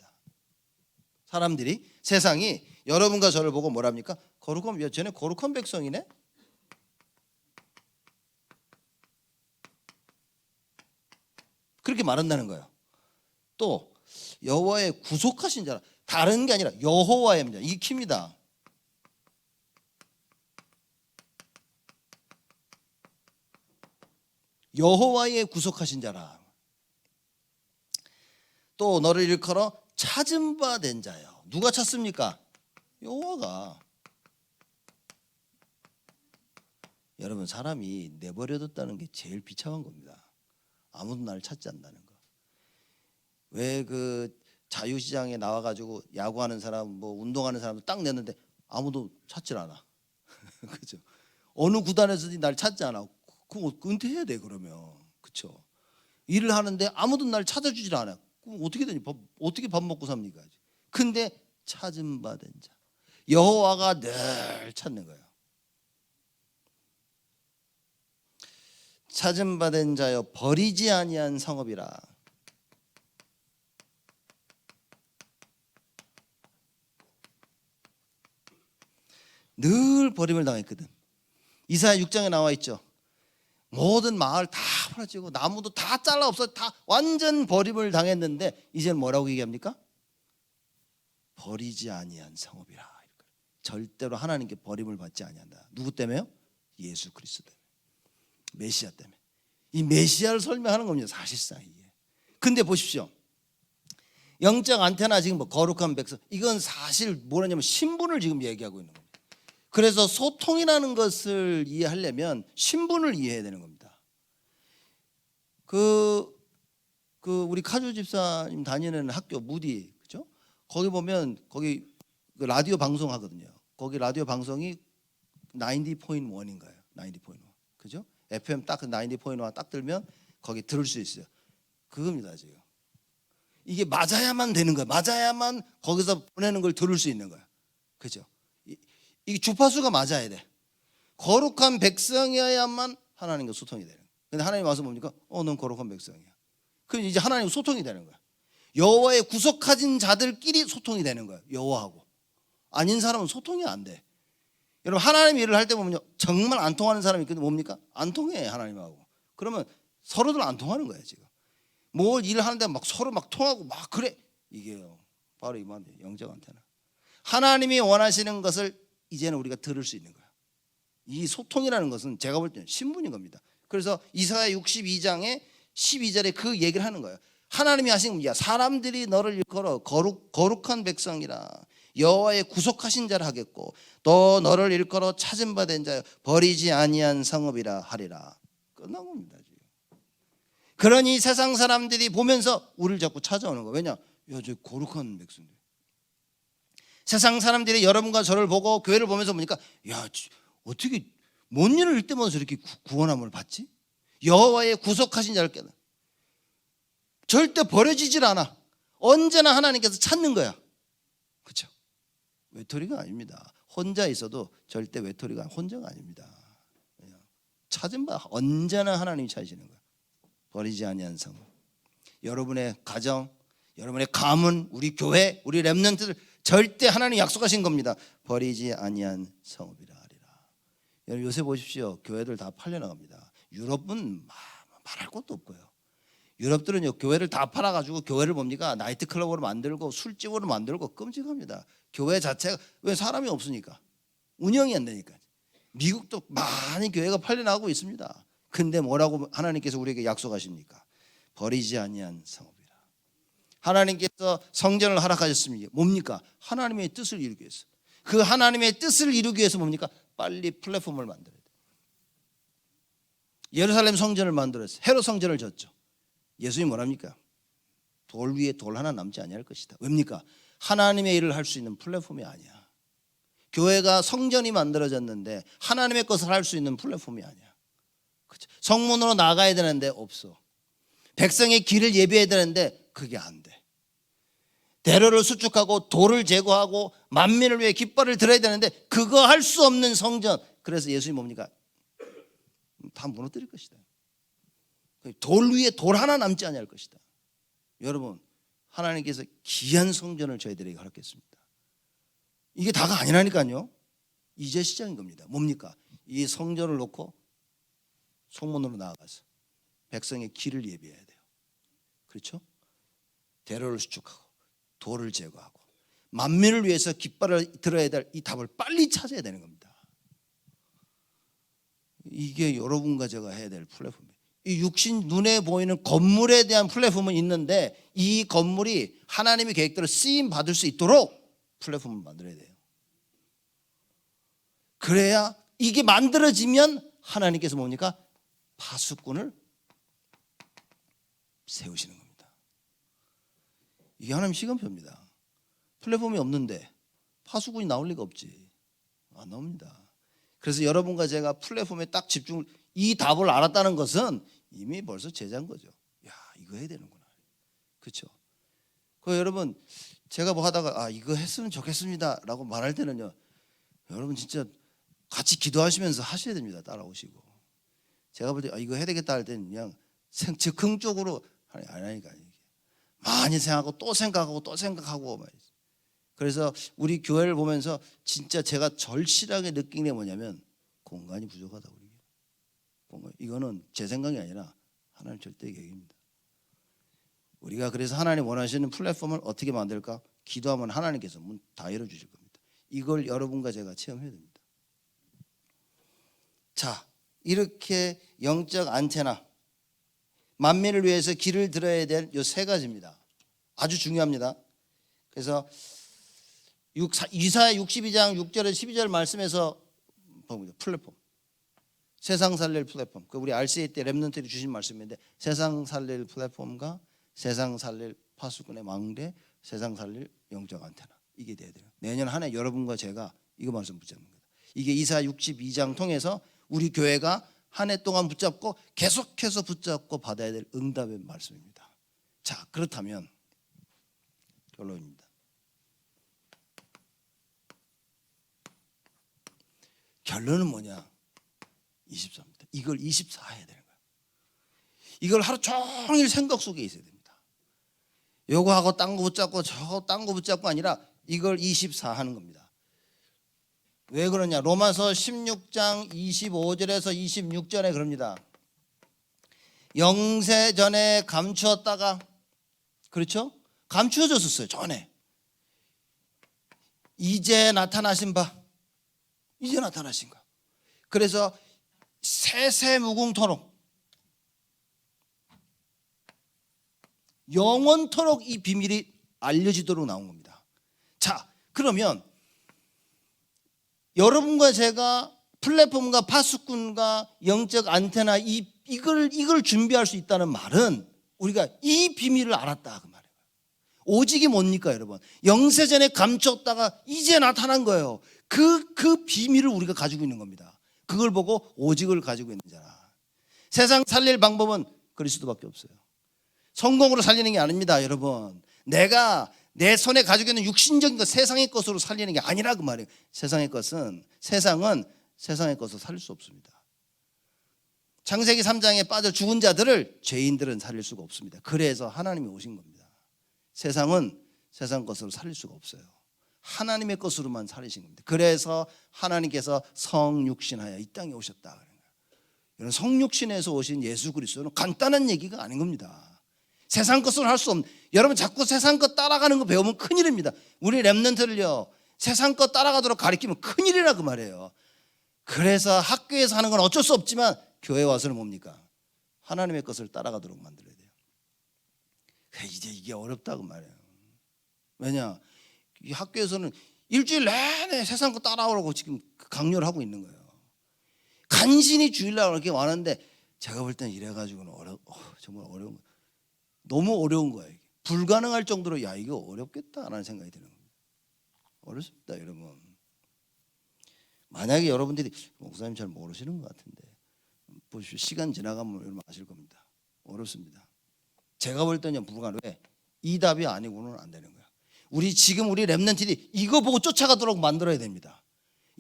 사람들이, 세상이 여러분과 저를 보고 뭐랍니까? 거룩한, 쟤네 거룩한 백성이네? 그렇게 말한다는 거예요. 또 여호와의 구속하신 자라, 다른 게 아니라 여호와입니다. 이 키입니다. 여호와의 구속하신 자라. 또 너를 일컬어 찾은 바 된 자요. 누가 찾습니까? 여호와가. 여러분, 사람이 내버려뒀다는 게 제일 비참한 겁니다. 아무도 나를 찾지 않는다는 거. 왜 그 자유시장에 나와가지고 야구하는 사람, 뭐 운동하는 사람도 딱 냈는데 아무도 찾질 않아. 그죠? 어느 구단에서든지 날 찾지 않아. 그럼 은퇴해야 돼, 그러면. 그렇죠? 일을 하는데 아무도 날 찾아주질 않아. 그럼 어떻게 되니? 어떻게 밥 먹고 삽니까? 근데 찾은 바 된 자, 여호와가 늘 찾는 거예요. 찾은 바 된 자여 버리지 아니한 성읍이라. 늘 버림을 당했거든. 이사야 6장에 나와 있죠. 모든 마을 다 벌어지고 나무도 다 잘라 없어, 다 완전 버림을 당했는데 이제는 뭐라고 얘기합니까? 버리지 아니한 성읍이라. 절대로 하나님께 버림을 받지 아니한다. 누구 때문에요? 예수 그리스도 때문에, 메시아 때문에. 이 메시아를 설명하는 겁니다, 사실상 이게. 근데 보십시오, 영적 안테나 지금 뭐 거룩한 백성, 이건 사실 뭐냐면 신분을 지금 얘기하고 있는 겁니다. 그래서 소통이라는 것을 이해하려면 신분을 이해해야 되는 겁니다. 우리 카주 집사님 다니는 학교 무디, 그죠? 거기 보면 거기 그 라디오 방송 하거든요. 거기 라디오 방송이 90.1인가요? 90.1, 그죠? FM 딱 90.1 딱 들면 거기 들을 수 있어요. 그겁니다, 지금. 이게 맞아야만 되는 거예요. 맞아야만 거기서 보내는 걸 들을 수 있는 거예요. 그죠? 이게 주파수가 맞아야 돼. 거룩한 백성이어야만 하나님과 소통이 되는 거예요. 근데 하나님 와서 뭡니까? 넌 거룩한 백성이야. 그럼 이제 하나님과 소통이 되는 거야. 여호와의 구속하신 자들끼리 소통이 되는 거예요, 여호와하고. 아닌 사람은 소통이 안 돼. 여러분, 하나님 일을 할 때 보면요, 정말 안 통하는 사람이 있거든요. 뭡니까? 안 통해, 하나님하고. 그러면 서로들 안 통하는 거예요, 지금. 뭘 일을 하는데 막 서로 막 통하고 막 그래. 이게요, 바로 이 말이에요, 영적 안테나. 하나님이 원하시는 것을 이제는 우리가 들을 수 있는 거예요. 이 소통이라는 것은 제가 볼 때는 신분인 겁니다. 그래서 이사야 62장에 12절에 그 얘기를 하는 거예요. 하나님이 하신 겁니다. 사람들이 너를 일컬어 거룩한 백성이라 여호와의 구속하신 자라 하겠고 또 너를 일컬어 찾은 바 된 자여 버리지 아니한 성읍이라 하리라. 끝. 끝난 겁니다. 지금. 그러니 세상 사람들이 보면서 우리를 자꾸 찾아오는 거예요. 왜냐? 야, 저 거룩한 백성들. 세상 사람들이 여러분과 저를 보고 교회를 보면서 보니까 야, 어떻게 뭔 일을 할 때마다 저렇게 구원함을 받지? 여호와의 구속하신 자를 깨달아. 절대 버려지질 않아. 언제나 하나님께서 찾는 거야. 그렇죠? 외톨이가 아닙니다. 혼자 있어도 절대 외톨이가 혼자가 아닙니다. 찾은 바 언제나 하나님이 찾으시는 거야. 버리지 아니한 성. 여러분의 가정, 여러분의 가문, 우리 교회, 우리 렘넌트들 절대 하나님 약속하신 겁니다. 버리지 아니한 성읍이라 하리라. 여러분 요새 보십시오. 교회들 다 팔려나갑니다. 유럽은 말할 것도 없고요. 유럽들은요 교회를 다 팔아가지고 교회를 뭡니까? 나이트클럽으로 만들고 술집으로 만들고 끔찍합니다. 교회 자체가 왜 사람이 없으니까 운영이 안 되니까. 미국도 많이 교회가 팔려나가고 있습니다. 근데 뭐라고 하나님께서 우리에게 약속하십니까? 버리지 아니한 성읍이라. 하나님께서 성전을 허락하셨습니다. 뭡니까? 하나님의 뜻을 이루기 위해서. 그 하나님의 뜻을 이루기 위해서 뭡니까? 빨리 플랫폼을 만들어야 돼요. 예루살렘 성전을 만들었어요. 헤롯 성전을 졌죠. 예수님이 뭐랍니까? 돌 위에 돌 하나 남지 아니할 것이다. 왜입니까? 하나님의 일을 할 수 있는 플랫폼이 아니야. 교회가 성전이 만들어졌는데 하나님의 것을 할 수 있는 플랫폼이 아니야. 그렇죠? 성문으로 나가야 되는데 없어. 백성의 길을 예비해야 되는데 그게 안 돼. 대로를 수축하고 돌을 제거하고 만민을 위해 깃발을 들어야 되는데 그거 할 수 없는 성전. 그래서 예수님이 뭡니까? 다 무너뜨릴 것이다. 돌 위에 돌 하나 남지 아니할 것이다. 여러분 하나님께서 귀한 성전을 저희들에게 허락했습니다. 이게 다가 아니라니까요. 이제 시작인 겁니다. 뭡니까? 이 성전을 놓고 성문으로 나아가서 백성의 길을 예비해야 돼요. 그렇죠? 대로를 수축하고 돌을 제거하고 만민을 위해서 깃발을 들어야 될 이 답을 빨리 찾아야 되는 겁니다. 이게 여러분과 제가 해야 될 플랫폼이에요. 이 육신 눈에 보이는 건물에 대한 플랫폼은 있는데 이 건물이 하나님의 계획대로 쓰임 받을 수 있도록 플랫폼을 만들어야 돼요. 그래야 이게 만들어지면 하나님께서 뭡니까? 파수꾼을 세우시는 겁니다. 이게 하나님 시간표입니다. 플랫폼이 없는데 파수꾼이 나올 리가 없지. 안 나옵니다. 그래서 여러분과 제가 플랫폼에 딱 집중을 이 답을 알았다는 것은 이미 벌써 제자인 거죠. 야, 이거 해야 되는구나. 그렇죠? 그 여러분 제가 뭐 하다가 이거 했으면 좋겠습니다라고 말할 때는요. 여러분 진짜 같이 기도하시면서 하셔야 됩니다. 따라오시고. 제가 볼 때 이거 해야 되겠다 할 때는 그냥 즉흥적으로 아니니까 많이 생각하고 또 생각하고 또 생각하고 말이죠. 그래서 우리 교회를 보면서 진짜 제가 절실하게 느낀 게 뭐냐면 공간이 부족하다 우리. 이거는 제 생각이 아니라 하나님 절대 계획입니다. 우리가 그래서 하나님 원하시는 플랫폼을 어떻게 만들까? 기도하면 하나님께서 문 다 열어주실 겁니다. 이걸 여러분과 제가 체험해야 됩니다. 자, 이렇게 영적 안테나 만민을 위해서 길을 들어야 될 이 세 가지입니다. 아주 중요합니다. 그래서 이사야 62장 6절에 12절 말씀에서 봅니다. 플랫폼. 세상 살릴 플랫폼. 그 우리 RCA 때 렘넌트들이 주신 말씀인데 세상 살릴 플랫폼과 세상 살릴 파수꾼의 망대, 세상 살릴 영적 안테나. 이게 돼야 돼요. 내년 한 해 여러분과 제가 이거 말씀 붙잡는 거다. 이게 이사야 62장 통해서 우리 교회가 한 해 동안 붙잡고 계속해서 붙잡고 받아야 될 응답의 말씀입니다. 자, 그렇다면 결론입니다. 결론은 뭐냐? 24입니다. 이걸 24 해야 되는 거예요. 이걸 하루 종일 생각 속에 있어야 됩니다. 요거 하고 딴 거 붙잡고 저거 딴 거 붙잡고 아니라 이걸 24 하는 겁니다. 왜 그러냐? 로마서 16장 25절에서 26절에 그럽니다. 영세 전에 감추었다가 그렇죠? 감추어졌었어요. 전에. 이제 나타나신 바. 이제 나타나신 거. 그래서 세세무궁토록 영원토록 이 비밀이 알려지도록 나온 겁니다. 자, 그러면 여러분과 제가 플랫폼과 파수꾼과 영적 안테나 이 이걸 준비할 수 있다는 말은 우리가 이 비밀을 알았다 그 말이에요. 오직이 뭡니까 여러분? 영세전에 감췄다가 이제 나타난 거예요. 그 비밀을 우리가 가지고 있는 겁니다. 그걸 보고 오직을 가지고 있는 자라. 세상 살릴 방법은 그리스도밖에 없어요. 성공으로 살리는 게 아닙니다 여러분. 내가 내 손에 가지고 있는 육신적인 것, 세상의 것으로 살리는 게 아니라 그 말이에요. 세상은 세상의 것으로 살릴 수 없습니다. 창세기 3장에 빠져 죽은 자들을 죄인들은 살릴 수가 없습니다. 그래서 하나님이 오신 겁니다. 세상은 세상 것으로 살릴 수가 없어요. 하나님의 것으로만 살리신 겁니다. 그래서 하나님께서 성육신하여 이 땅에 오셨다. 이런 성육신에서 오신 예수 그리스도는 간단한 얘기가 아닌 겁니다. 세상 것으로 할 수 없는, 여러분 자꾸 세상 것 따라가는 거 배우면 큰일입니다. 우리 랩런트를요 세상 것 따라가도록 가르치면 큰일이라 그 말이에요. 그래서 학교에서 하는 건 어쩔 수 없지만 교회 와서는 뭡니까? 하나님의 것을 따라가도록 만들어야 돼요. 이제 이게 어렵다고 말이에요. 왜냐? 이 학교에서는 일주일 내내 세상 거 따라오라고 지금 강요를 하고 있는 거예요. 간신히 주일날 이렇게 왔는데 제가 볼 때는 이래가지고는 정말 어려운 거예요. 너무 어려운 거예요. 불가능할 정도로 야 이거 어렵겠다라는 생각이 드는 겁니다. 어렵습니다 여러분. 만약에 여러분들이 목사님 잘 모르시는 것 같은데 보십시오. 시간 지나가면 여러분 아실 겁니다. 어렵습니다. 제가 볼 때는 불가능. 왜? 이 답이 아니고는 안 되는 거야. 우리 랩런트들이 이거 보고 쫓아가도록 만들어야 됩니다.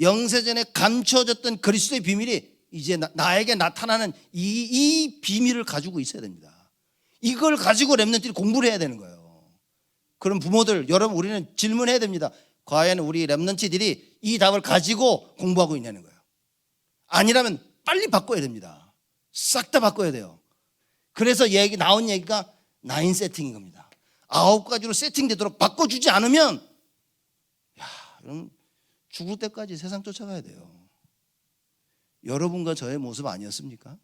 영세전에 감춰졌던 그리스도의 비밀이 이제 나에게 나타나는 이 비밀을 가지고 있어야 됩니다. 이걸 가지고 랩런트들이 공부를 해야 되는 거예요. 그럼 부모들 여러분 우리는 질문해야 됩니다. 과연 우리 랩런트들이 이 답을 가지고 공부하고 있냐는 거예요. 아니라면 빨리 바꿔야 됩니다. 싹 다 바꿔야 돼요. 그래서 나온 얘기가 9 세팅인 겁니다. 9가지로 세팅되도록 바꿔주지 않으면 그럼 죽을 때까지 세상 쫓아가야 돼요. 여러분과 저의 모습 아니었습니까?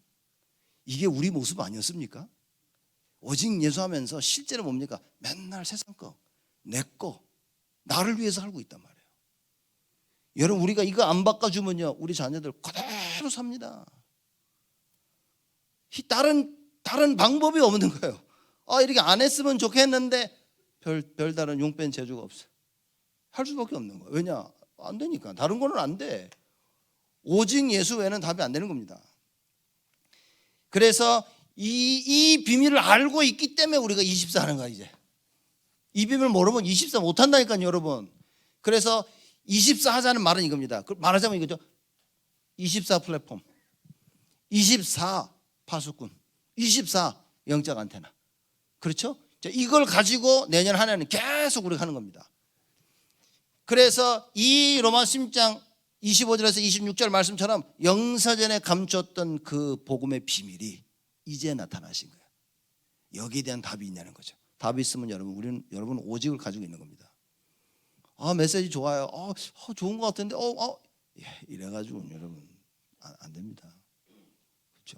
이게 우리 모습 아니었습니까? 오직 예수하면서 실제로 뭡니까? 맨날 세상 거, 내 거, 나를 위해서 살고 있단 말이에요. 여러분 우리가 이거 안 바꿔주면요 우리 자녀들 그대로 삽니다. 다른 방법이 없는 거예요. 이렇게 안 했으면 좋겠는데 별다른 용뺀 재주가 없어요. 할 수밖에 없는 거예요. 왜냐? 안 되니까. 다른 거는 안 돼. 오직 예수 외에는 답이 안 되는 겁니다. 그래서 이 비밀을 알고 있기 때문에 우리가 24 하는 거야 이제. 이 비밀을 모르면 24 못한다니까요 여러분. 그래서 24 하자는 말은 이겁니다. 말하자면 이거죠. 24 플랫폼, 24 파수꾼, 24 영적 안테나. 그렇죠? 이걸 가지고 내년 한 해는 계속 우리가 하는 겁니다. 그래서 이 로마 10장 25절에서 26절 말씀처럼 영사전에 감췄던 그 복음의 비밀이 이제 나타나신 거예요. 여기에 대한 답이 있냐는 거죠. 답이 있으면 여러분 오직을 가지고 있는 겁니다. 메시지 좋아요. 좋은 것 같은데 이래가지고는 여러분 안 됩니다. 그렇죠?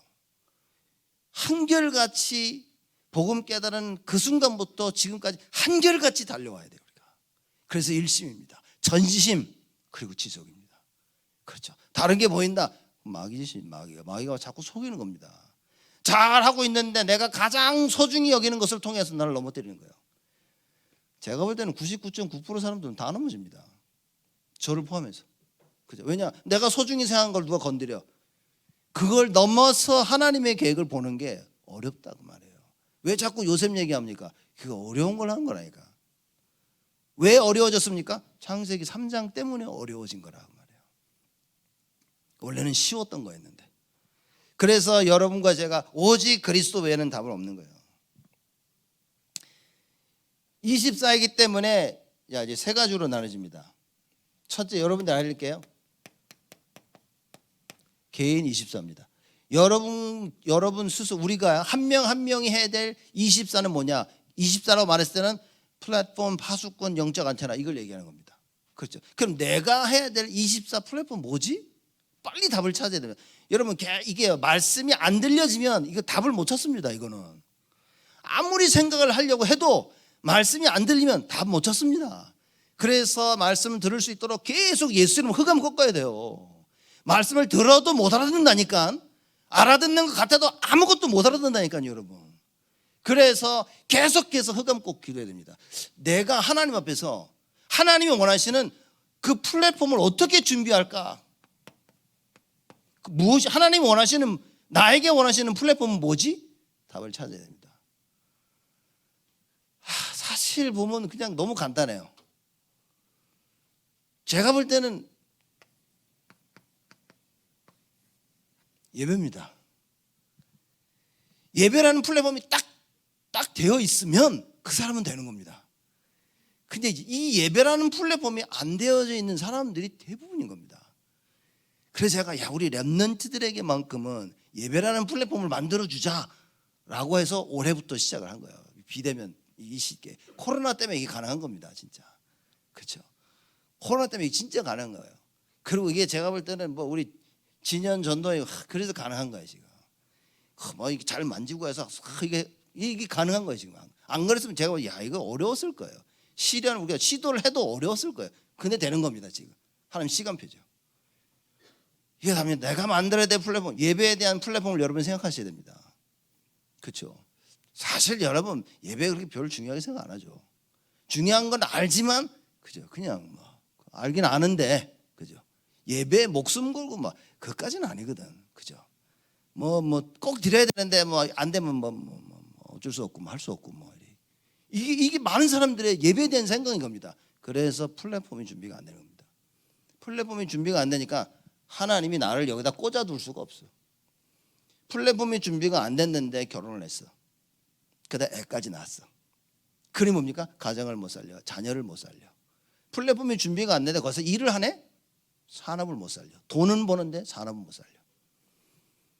한결같이 복음 깨달은 그 순간부터 지금까지 한결같이 달려와야 돼요. 우리가. 그래서 일심입니다. 전심 그리고 지속입니다. 그렇죠? 다른 게 보인다. 마귀가 자꾸 속이는 겁니다. 잘하고 있는데 내가 가장 소중히 여기는 것을 통해서 나를 넘어뜨리는 거예요. 제가 볼 때는 99.9% 사람들은 다 넘어집니다. 저를 포함해서. 그죠? 왜냐? 내가 소중히 생각한 걸 누가 건드려. 그걸 넘어서 하나님의 계획을 보는 게 어렵다고 말해요. 왜 자꾸 요셉 얘기합니까? 그거 어려운 걸 하는 거라니까. 왜 어려워졌습니까? 창세기 3장 때문에 어려워진 거라고 말해요. 원래는 쉬웠던 거였는데. 그래서 여러분과 제가 오직 그리스도 외에는 답은 없는 거예요. 24이기 때문에 이제 세 가지로 나눠집니다. 첫째, 여러분들 알릴게요. 개인 24입니다. 여러분 스스로 우리가 한 명 한 명이 해야 될 24는 뭐냐? 24라고 말했을 때는 플랫폼, 파수꾼, 영적 안테나 이걸 얘기하는 겁니다. 그렇죠? 그럼 내가 해야 될 24 플랫폼 뭐지? 빨리 답을 찾아야 됩니다. 여러분 이게 말씀이 안 들려지면 이거 답을 못 찾습니다. 이거는 아무리 생각을 하려고 해도 말씀이 안 들리면 답 못 찾습니다. 그래서 말씀을 들을 수 있도록 계속 예수 이름 흑암 꺾어야 돼요. 말씀을 들어도 못 알아듣는다니까. 알아듣는 것 같아도 아무것도 못 알아듣는다니까요, 여러분. 그래서 계속해서 흑암 꼭 기도해야 됩니다. 내가 하나님 앞에서 하나님이 원하시는 그 플랫폼을 어떻게 준비할까? 무엇이 하나님이 원하시는, 나에게 원하시는 플랫폼은 뭐지? 답을 찾아야 됩니다. 사실 보면 그냥 너무 간단해요. 제가 볼 때는 예배입니다. 예배라는 플랫폼이 딱 되어 있으면 그 사람은 되는 겁니다. 근데 이 예배라는 플랫폼이 안 되어져 있는 사람들이 대부분인 겁니다. 그래서 제가 우리 렘넌트들에게만큼은 예배라는 플랫폼을 만들어주자라고 해서 올해부터 시작을 한 거예요. 비대면 이 시기에 코로나 때문에 이게 가능한 겁니다, 진짜. 그렇죠? 코로나 때문에 진짜 가능한 거예요. 그리고 이게 제가 볼 때는 뭐 우리 진현 전도에 그래서 가능한 거예요, 지금. 뭐 이게 잘 만지고 해서 이게 가능한 거예요, 지금. 안 그랬으면 제가 이거 어려웠을 거예요. 시련 우리가 시도를 해도 어려웠을 거예요. 근데 되는 겁니다, 지금. 하나님 시간표죠. 이게 다면 내가 만들어야 될 플랫폼, 예배에 대한 플랫폼을 여러분 생각하셔야 됩니다. 그렇죠? 사실 여러분 예배 그렇게 별 중요하게 생각 안 하죠. 중요한 건 알지만 그죠? 그냥 뭐 알긴 아는데 그죠? 예배에 목숨 걸고 뭐 그것까지는 아니거든. 그죠? 뭐 꼭 드려야 되는데 뭐 안 되면 뭐 어쩔 수 없고 뭐 할 수 없고 뭐 이게 많은 사람들의 예배에 대한 생각인 겁니다. 그래서 플랫폼이 준비가 안 되는 겁니다. 플랫폼이 준비가 안 되니까 하나님이 나를 여기다 꽂아둘 수가 없어. 플랫폼이 준비가 안 됐는데 결혼을 했어. 그다음 애까지 낳았어. 그리 뭡니까? 가정을 못 살려, 자녀를 못 살려. 플랫폼이 준비가 안 되는데 거기서 일을 하네? 산업을 못 살려. 돈은 버는데 산업은 못 살려.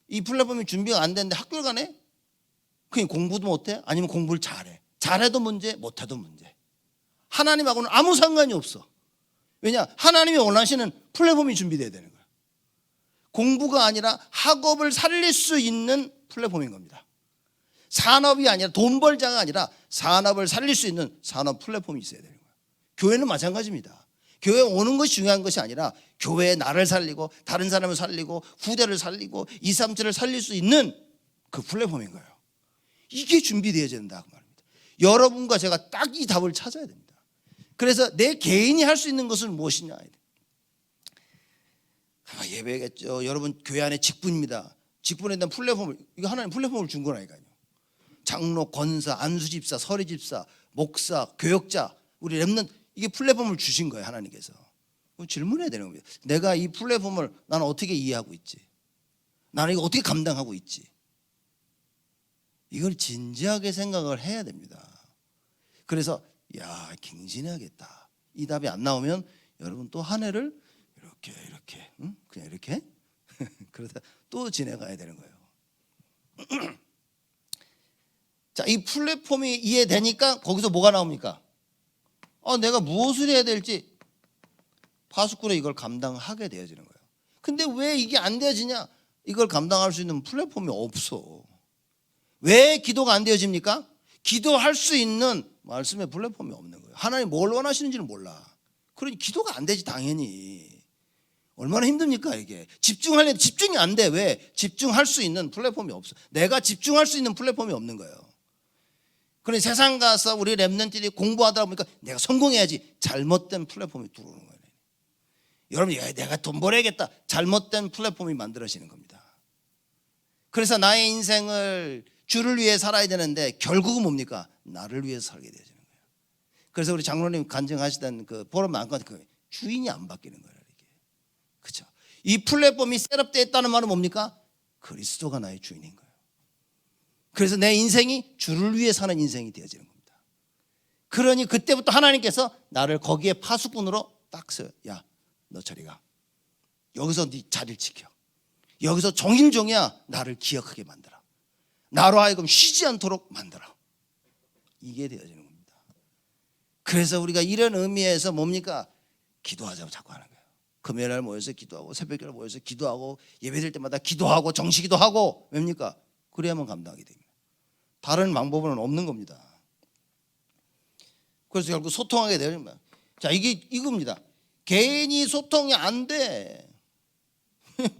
이 플랫폼이 준비가 안 되는데 학교를 가네? 그냥 공부도 못해? 아니면 공부를 잘해. 잘해도 문제, 못해도 문제. 하나님하고는 아무 상관이 없어. 왜냐? 하나님이 원하시는 플랫폼이 준비돼야 되는 거야. 공부가 아니라 학업을 살릴 수 있는 플랫폼인 겁니다. 산업이 아니라 돈 벌자가 아니라 산업을 살릴 수 있는 산업 플랫폼이 있어야 되는 거예요. 교회는 마찬가지입니다. 교회에 오는 것이 중요한 것이 아니라 교회에 나를 살리고 다른 사람을 살리고 후대를 살리고 2, 3주를 살릴 수 있는 그 플랫폼인 거예요. 이게 준비되어야 된다 그 말입니다. 여러분과 제가 딱 이 답을 찾아야 됩니다. 그래서 내 개인이 할 수 있는 것은 무엇이냐. 예배겠죠. 여러분 교회 안에 직분입니다. 직분에 대한 플랫폼을, 이거 하나님 플랫폼을 준 거라니까요. 장로, 권사, 안수집사, 서리집사, 목사, 교역자, 우리 렘넌트, 이게 플랫폼을 주신 거예요, 하나님께서. 질문해야 되는 겁니다. 내가 이 플랫폼을 나는 어떻게 이해하고 있지? 나는 이거 어떻게 감당하고 있지? 이걸 진지하게 생각을 해야 됩니다. 그래서 갱신해야겠다. 이 답이 안 나오면 여러분 또 한 해를 이렇게 그냥 이렇게 그러다 또 지내가야 되는 거예요. 자, 이 플랫폼이 이해되니까 거기서 뭐가 나옵니까? 내가 무엇을 해야 될지 파수꾼에 이걸 감당하게 되어지는 거예요. 근데 왜 이게 안 되어지냐? 이걸 감당할 수 있는 플랫폼이 없어. 왜 기도가 안 되어집니까? 기도할 수 있는 말씀의 플랫폼이 없는 거예요. 하나님 뭘 원하시는지는 몰라. 그러니 기도가 안 되지 당연히. 얼마나 힘듭니까 이게. 집중하려는데 집중이 안 돼. 왜? 집중할 수 있는 플랫폼이 없어. 내가 집중할 수 있는 플랫폼이 없는 거예요. 그러니 세상 가서 우리 렘넌트들이 공부하다 보니까 내가 성공해야지. 잘못된 플랫폼이 들어오는 거예요. 여러분 내가 돈 벌어야겠다. 잘못된 플랫폼이 만들어지는 겁니다. 그래서 나의 인생을 주를 위해 살아야 되는데 결국은 뭡니까? 나를 위해서 살게 되어지는 거예요. 그래서 우리 장로님 간증하시던 그 보름 안건 그 주인이 안 바뀌는 거예요. 이게. 그렇죠? 이 플랫폼이 셋업되어 있다는 말은 뭡니까? 그리스도가 나의 주인인 거예요. 그래서 내 인생이 주를 위해 사는 인생이 되어지는 겁니다. 그러니 그때부터 하나님께서 나를 거기에 파수꾼으로 딱 써요. 야, 너 저리 가. 여기서 네 자리를 지켜. 여기서 종일종이야 나를 기억하게 만들어. 나로 하여금 쉬지 않도록 만들어. 이게 되어지는 겁니다. 그래서 우리가 이런 의미에서 뭡니까? 기도하자고 자꾸 하는 거예요. 금요일날 모여서 기도하고 새벽에 모여서 기도하고 예배드릴 때마다 기도하고 정시기도하고 왜입니까? 그래야만 감당하게 됩니다. 다른 방법은 없는 겁니다. 그래서 결국 소통하게 되면 자 이겁니다. 개인이 소통이 안 돼.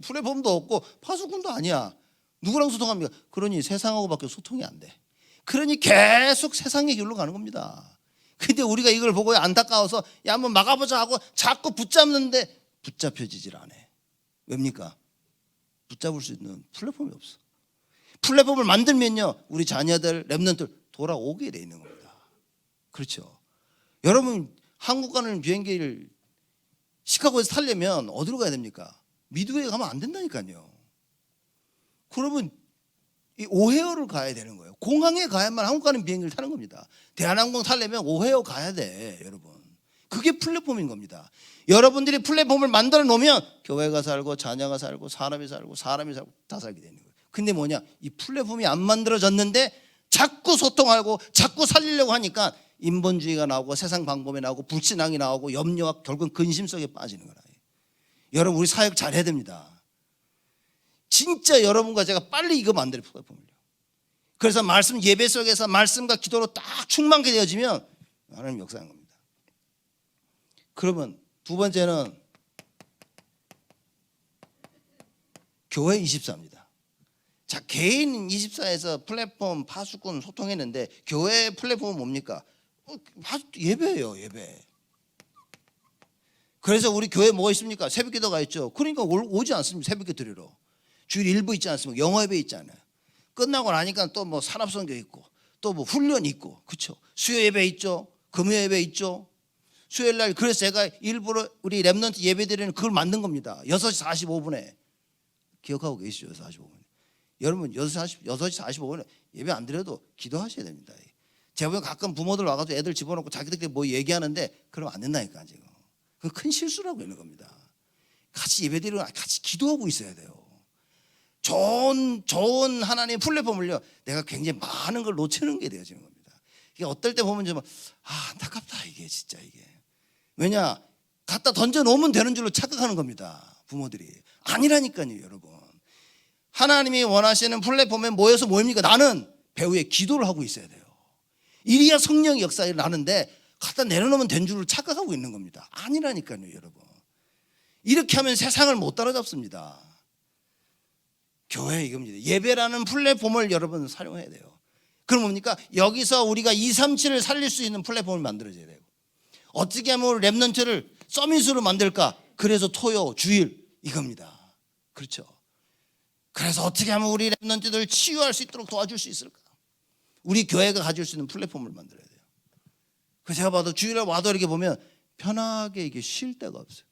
플랫폼도 없고 파수꾼도 아니야. 누구랑 소통합니까? 그러니 세상하고밖에 소통이 안 돼. 그러니 계속 세상의 길로 가는 겁니다. 근데 우리가 이걸 보고 안타까워서 야 한번 막아보자 하고 자꾸 붙잡는데 붙잡혀지질 않아. 왜입니까? 붙잡을 수 있는 플랫폼이 없어. 플랫폼을 만들면요 우리 자녀들 렘넌트 돌아오게 돼 있는 겁니다. 그렇죠. 여러분 한국 가는 비행기를 시카고에서 타려면 어디로 가야 됩니까? 미드웨이 가면 안 된다니까요. 그러면 이 오헤어를 가야 되는 거예요. 공항에 가야만 한국 가는 비행기를 타는 겁니다. 대한항공 타려면 오헤어 가야 돼, 여러분. 그게 플랫폼인 겁니다. 여러분들이 플랫폼을 만들어 놓으면 교회가 살고 자녀가 살고 사람이 살고 다 살게 되는 거예요. 근데 뭐냐? 이 플랫폼이 안 만들어졌는데 자꾸 소통하고 자꾸 살리려고 하니까 인본주의가 나오고 세상 방법이 나오고 불신앙이 나오고 염려와 결국은 근심 속에 빠지는 거라. 여러분 우리 사역 잘해야 됩니다. 진짜 여러분과 제가 빨리 이거 만들어요, 플랫폼을요. 그래서 말씀 예배 속에서 말씀과 기도로 딱 충만하게 되어지면 하나님 역사하는 겁니다. 그러면 두 번째는 교회 24입니다. 자, 개인 24에서 플랫폼 파수꾼 소통했는데 교회 플랫폼은 뭡니까? 예배예요, 예배. 그래서 우리 교회 뭐가 있습니까? 새벽기도가 있죠. 그러니까 오지 않습니다. 새벽기도 드리러. 주일 일부 있지 않습니까? 영어예배 있잖아요. 끝나고 나니까 또 뭐 산업선교 있고 또 뭐 훈련 있고, 그렇죠? 수요 예배 있죠. 금요 예배 있죠. 수요일 날 그래서 제가 일부러 우리 렘넌트 예배 드리는 그걸 만든 겁니다. 6시 45분에 기억하고 계시죠? 6시 45분에. 여러분 6시 45분에 예배 안 드려도 기도하셔야 됩니다. 제가 보면 가끔 부모들 와가지고 애들 집어넣고 자기들끼리 뭐 얘기하는데 그러면 안 된다니까 지금. 그 큰 실수라고 있는 겁니다. 같이 예배 드리고 같이 기도하고 있어야 돼요. 좋은 하나님의 플랫폼을요 내가 굉장히 많은 걸 놓치는 게 되어지는 겁니다. 이게 어떨 때 보면 좀 안타깝다 이게 진짜 이게. 왜냐 갖다 던져 놓으면 되는 줄로 착각하는 겁니다. 부모들이. 아니라니까요 여러분. 하나님이 원하시는 플랫폼에 모여서 모입니까? 나는 배후에 기도를 하고 있어야 돼요. 이리야 성령의 역사를 나는데 갖다 내려놓으면 된 줄로 착각하고 있는 겁니다. 아니라니까요 여러분. 이렇게 하면 세상을 못 따라잡습니다. 교회 이겁니다. 예배라는 플랫폼을 여러분 사용해야 돼요. 그럼 뭡니까? 여기서 우리가 237을 살릴 수 있는 플랫폼을 만들어줘야 되고, 어떻게 하면 렘넌트를 서밋으로 만들까? 그래서 토요 주일 이겁니다. 그렇죠? 그래서 어떻게 하면 우리 렘넌트들을 치유할 수 있도록 도와줄 수 있을까? 우리 교회가 가질 수 있는 플랫폼을 만들어야 돼요. 그래서 제가 봐도 주일에 와도 이렇게 보면 편하게 이게 쉴 데가 없어요.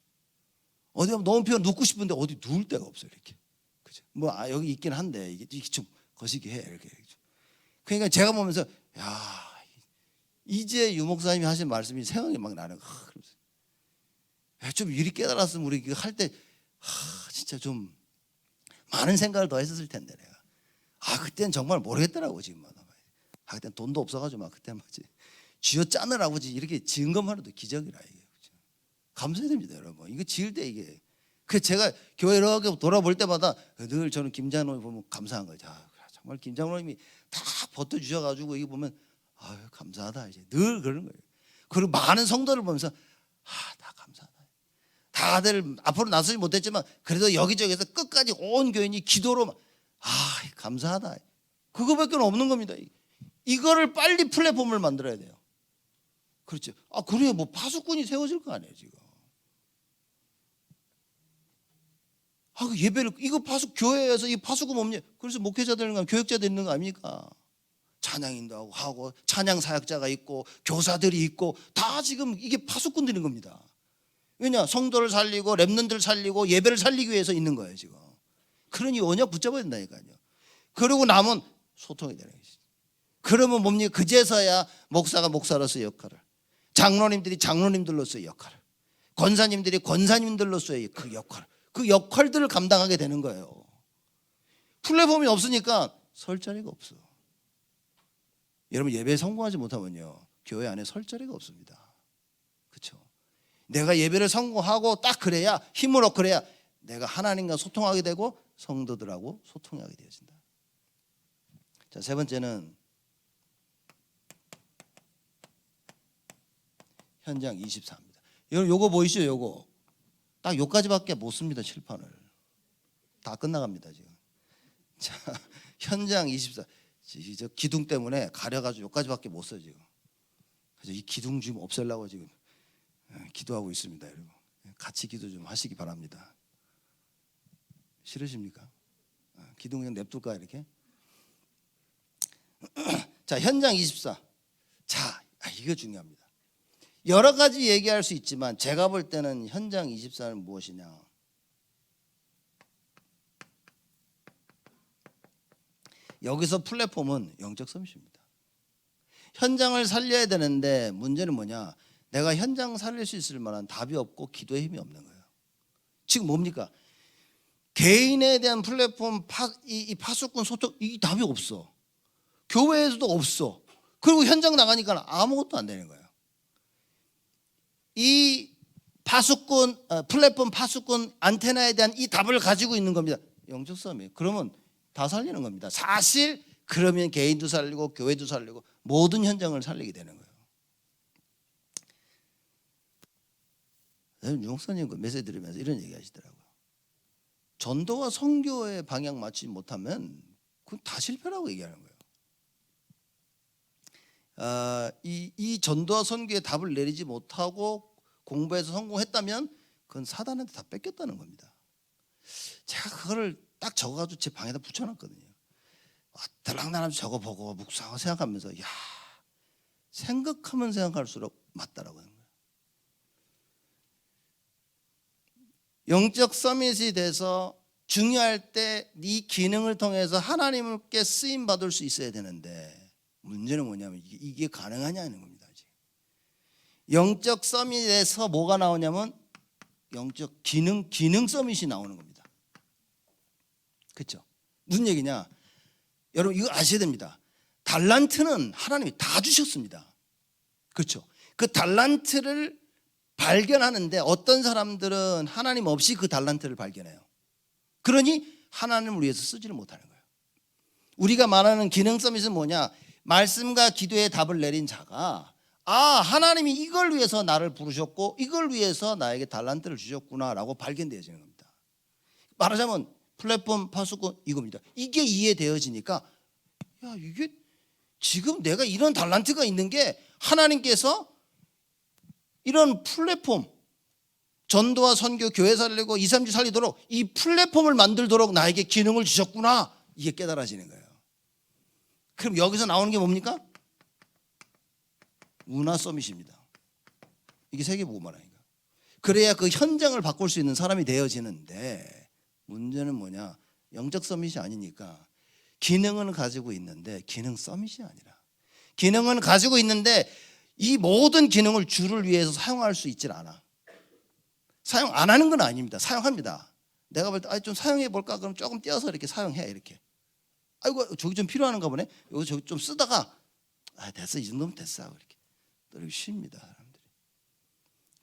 어디 가면 너무 눕고 싶은데 어디 누울 데가 없어요. 이렇게. 그죠? 뭐 여기 있긴 한데 이게 좀 거시기 해 이렇게. 그러니까 제가 보면서 야 이제 유 목사님이 하신 말씀이 생각이 막 나는. 좀 미리 깨달았으면 우리 이거 할 때 진짜 좀 많은 생각을 더 했었을 텐데 내가. 그때는 정말 모르겠더라고 지금. 그때 돈도 없어가지고 막 그때 뭐지 쥐어 짜느라고 이렇게 지은 것만으로도 기적이라 이게. 감사해야 됩니다 여러분. 이거 지을 때 이게. 그 제가 교회 이렇게 돌아볼 때마다 늘 저는 김장로님 보면 감사한 거죠. 정말 김장로님이 다 버텨 주셔가지고 이거 보면 감사하다 이제 늘 그러는 거예요. 그리고 많은 성도를 보면서 다 감사하다. 다들 앞으로 나서지 못했지만 그래도 여기저기서 끝까지 온 교인이 기도로 감사하다. 그거밖에 없는 겁니다. 이거를 빨리 플랫폼을 만들어야 돼요. 그렇죠. 그래야 뭐 파수꾼이 세워질 거 아니에요 지금. 그 예배를 이거 교회에서 이 파수꾼 없냐? 그래서 목회자들 교육자들 있는 거 아닙니까? 찬양인도 하고 찬양 사역자가 있고 교사들이 있고 다 지금 이게 파수꾼들인 겁니다. 왜냐 성도를 살리고 렘넌트를 살리고 예배를 살리기 위해서 있는 거예요 지금. 그러니 언약 붙잡아야 된다니까요. 그러고 남은 소통이 되는 것이죠. 그러면 뭡니까? 그제서야 목사가 목사로서의 역할을, 장로님들이 장로님들로서의 역할을, 권사님들이 권사님들로서의 그 역할들을 감당하게 되는 거예요. 플랫폼이 없으니까 설 자리가 없어. 여러분 예배에 성공하지 못하면요 교회 안에 설 자리가 없습니다. 그렇죠? 내가 예배를 성공하고 딱 그래야 힘으로 그래야 내가 하나님과 소통하게 되고 성도들하고 소통하게 되어진다. 자, 세 번째는 현장 24입니다. 여러분 요거 보이시죠? 요거 딱 요까지밖에 못 씁니다. 칠판을 다 끝나갑니다 지금. 자, 현장 24. 저 기둥 때문에 가려가지고 여기까지밖에 못 써 지금. 그래서 이 기둥 좀 없애려고 지금 기도하고 있습니다, 여러분. 같이 기도 좀 하시기 바랍니다. 싫으십니까? 기둥 그냥 냅둘까 이렇게? 자, 현장 24. 자, 이거 중요합니다. 여러 가지 얘기할 수 있지만 제가 볼 때는 현장 24는 무엇이냐? 여기서 플랫폼은 영적 서밋입니다. 현장을 살려야 되는데 문제는 뭐냐? 내가 현장 살릴 수 있을 만한 답이 없고 기도의 힘이 없는 거예요. 지금 뭡니까? 개인에 대한 플랫폼 이 파수꾼 소통 이 답이 없어. 교회에서도 없어. 그리고 현장 나가니까 아무것도 안 되는 거예요. 이 파수꾼 플랫폼 파수꾼 안테나에 대한 이 답을 가지고 있는 겁니다. 영적 싸움이에요. 그러면 다 살리는 겁니다. 사실 그러면 개인도 살리고 교회도 살리고 모든 현장을 살리게 되는 거예요. 유목사님 그 메시지 들으면서 이런 얘기 하시더라고요. 전도와 선교의 방향 맞지 못하면 그건 다 실패라고 얘기하는 거예요. 이 전도와 선교의 답을 내리지 못하고 공부해서 성공했다면 그건 사단한테 다 뺏겼다는 겁니다. 제가 그거를 딱 적어가지고 제 방에다 붙여놨거든요. 들락날락하면서 적어보고 묵상하고 생각하면서 야, 생각하면 생각할수록 맞다라고 하는 거예요. 영적 서밋이 돼서 중요할 때 네 기능을 통해서 하나님께 쓰임 받을 수 있어야 되는데 문제는 뭐냐면 이게 가능하냐는 겁니다. 아직. 영적 서밋에서 뭐가 나오냐면 영적 기능 서밋이 나오는 겁니다. 그렇죠? 무슨 얘기냐? 여러분 이거 아셔야 됩니다. 달란트는 하나님이 다 주셨습니다. 그렇죠? 그 달란트를 발견하는데 어떤 사람들은 하나님 없이 그 달란트를 발견해요. 그러니 하나님을 위해서 쓰지를 못하는 거예요. 우리가 말하는 기능 서밋은 뭐냐? 말씀과 기도의 답을 내린 자가 하나님이 이걸 위해서 나를 부르셨고 이걸 위해서 나에게 달란트를 주셨구나라고 발견되어지는 겁니다. 말하자면 플랫폼 파수꾼 이겁니다. 이게 이해되어지니까 야, 이게 지금 내가 이런 달란트가 있는 게 하나님께서 이런 플랫폼 전도와 선교 교회 살리고 2, 3주 살리도록 이 플랫폼을 만들도록 나에게 기능을 주셨구나. 이게 깨달아지는 거예요. 그럼 여기서 나오는 게 뭡니까? 문화 서밋입니다. 이게 세계복음화라니까. 그래야 그 현장을 바꿀 수 있는 사람이 되어지는데 문제는 뭐냐? 영적 서밋이 아니니까 기능은 가지고 있는데 기능 서밋이 아니라 기능은 가지고 있는데 이 모든 기능을 주를 위해서 사용할 수 있질 않아. 사용 안 하는 건 아닙니다. 사용합니다. 내가 볼 때 좀 사용해 볼까? 그럼 조금 띄어서 이렇게 사용해 이렇게. 아이고 저기 좀 필요한가 보네. 여기 저기 좀 쓰다가 됐어 이 정도면 됐어 이렇게 또 이렇게 쉽니다. 사람들이.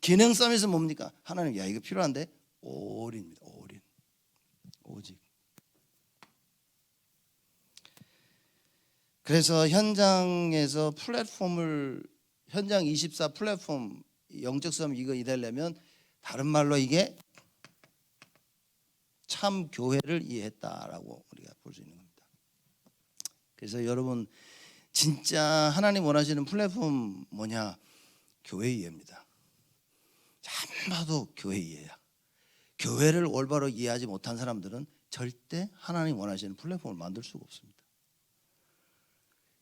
기능 서밋은 뭡니까? 하나님 야 이거 필요한데 올인입니다. 올인. 오직. 그래서 현장에서 플랫폼을 현장 24 플랫폼 영적 서밋 이거 이되려면 다른 말로 이게 참 교회를 이해했다라고 우리가 볼 수 있는 겁니다. 그래서 여러분 진짜 하나님 원하시는 플랫폼 뭐냐? 교회 이해입니다. 한 봐도 교회 이해야. 교회를 올바로 이해하지 못한 사람들은 절대 하나님 원하시는 플랫폼을 만들 수가 없습니다.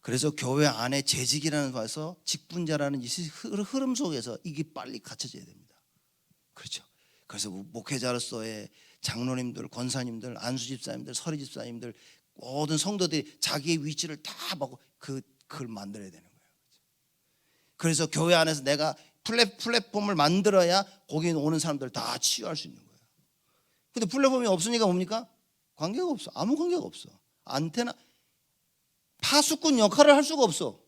그래서 교회 안에 재직이라는 것에서 직분자라는 이 흐름 속에서 이게 빨리 갖춰져야 됩니다. 그렇죠. 그래서 목회자로서의 장로님들, 권사님들, 안수집사님들, 서리집사님들 모든 성도들이 자기의 위치를 다 먹고 그걸 만들어야 되는 거예요. 그래서 교회 안에서 내가 플랫폼을 만들어야 거기 오는 사람들 다 치유할 수 있는 거예요. 근데 플랫폼이 없으니까 뭡니까? 관계가 없어. 아무 관계가 없어. 안테나 파수꾼 역할을 할 수가 없어.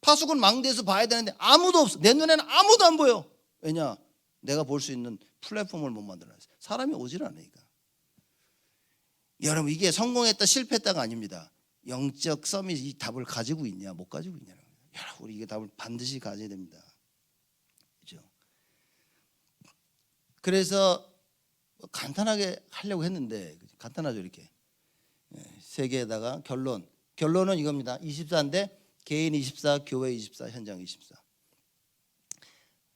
파수꾼 망대에서 봐야 되는데 아무도 없어. 내 눈에는 아무도 안 보여. 왜냐? 내가 볼 수 있는 플랫폼을 못 만들어놨어요. 사람이 오질 않으니까. 여러분 이게 성공했다 실패했다가 아닙니다. 영적 서밋 이 답을 가지고 있냐 못 가지고 있냐는 거예요. 여러분 우리 이게 답을 반드시 가져야 됩니다. 그렇죠? 그래서 간단하게 하려고 했는데 간단하죠 이렇게. 세 개에다가 결론은 이겁니다. 24인데 개인 24, 교회 24, 현장 24.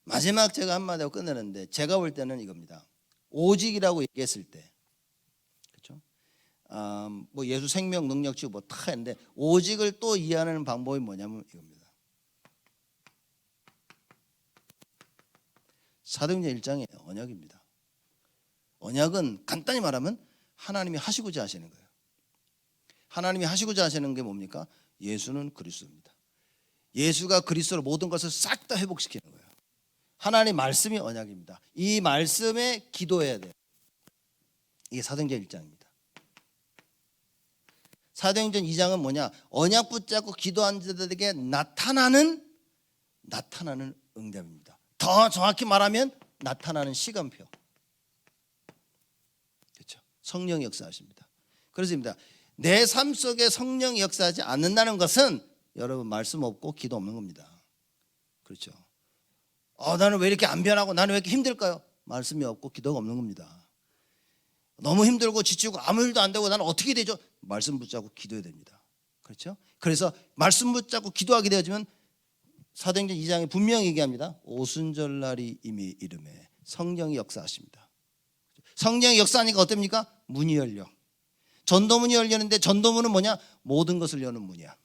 마지막 제가 한마디 하고 끝내는데 제가 볼 때는 이겁니다. 오직이라고 얘기했을 때, 그렇죠? 뭐 예수 생명 능력치 뭐 다 했는데 오직을 또 이해하는 방법이 뭐냐면 이겁니다. 사도행전 1장의 언약입니다. 언약은 간단히 말하면 하나님이 하시고자 하시는 거예요. 하나님이 하시고자 하시는 게 뭡니까? 예수는 그리스도입니다. 예수가 그리스도로 모든 것을 싹 다 회복시키는 거예요. 하나님 말씀이 언약입니다. 이 말씀에 기도해야 돼요. 이게 사도행전 1장입니다. 사도행전 2장은 뭐냐? 언약 붙잡고 기도한 자들에게 나타나는 응답입니다. 더 정확히 말하면 나타나는 시간표. 그렇죠? 성령 역사하십니다. 그렇습니다. 내 삶 속에 성령이 역사하지 않는다는 것은 여러분 말씀 없고 기도 없는 겁니다. 그렇죠? 나는 왜 이렇게 안 변하고 나는 왜 이렇게 힘들까요? 말씀이 없고 기도가 없는 겁니다. 너무 힘들고 지치고 아무 일도 안 되고 나는 어떻게 되죠? 말씀 붙잡고 기도해야 됩니다. 그렇죠? 그래서 말씀 붙잡고 기도하게 되어지면 사도행전 2장에 분명히 얘기합니다. 오순절날이 이미 이름에 성령이 역사하십니다. 성령이 역사하니까 어떻습니까? 문이 열려. 전도문이 열리는데 전도문은 뭐냐? 모든 것을 여는 문이야.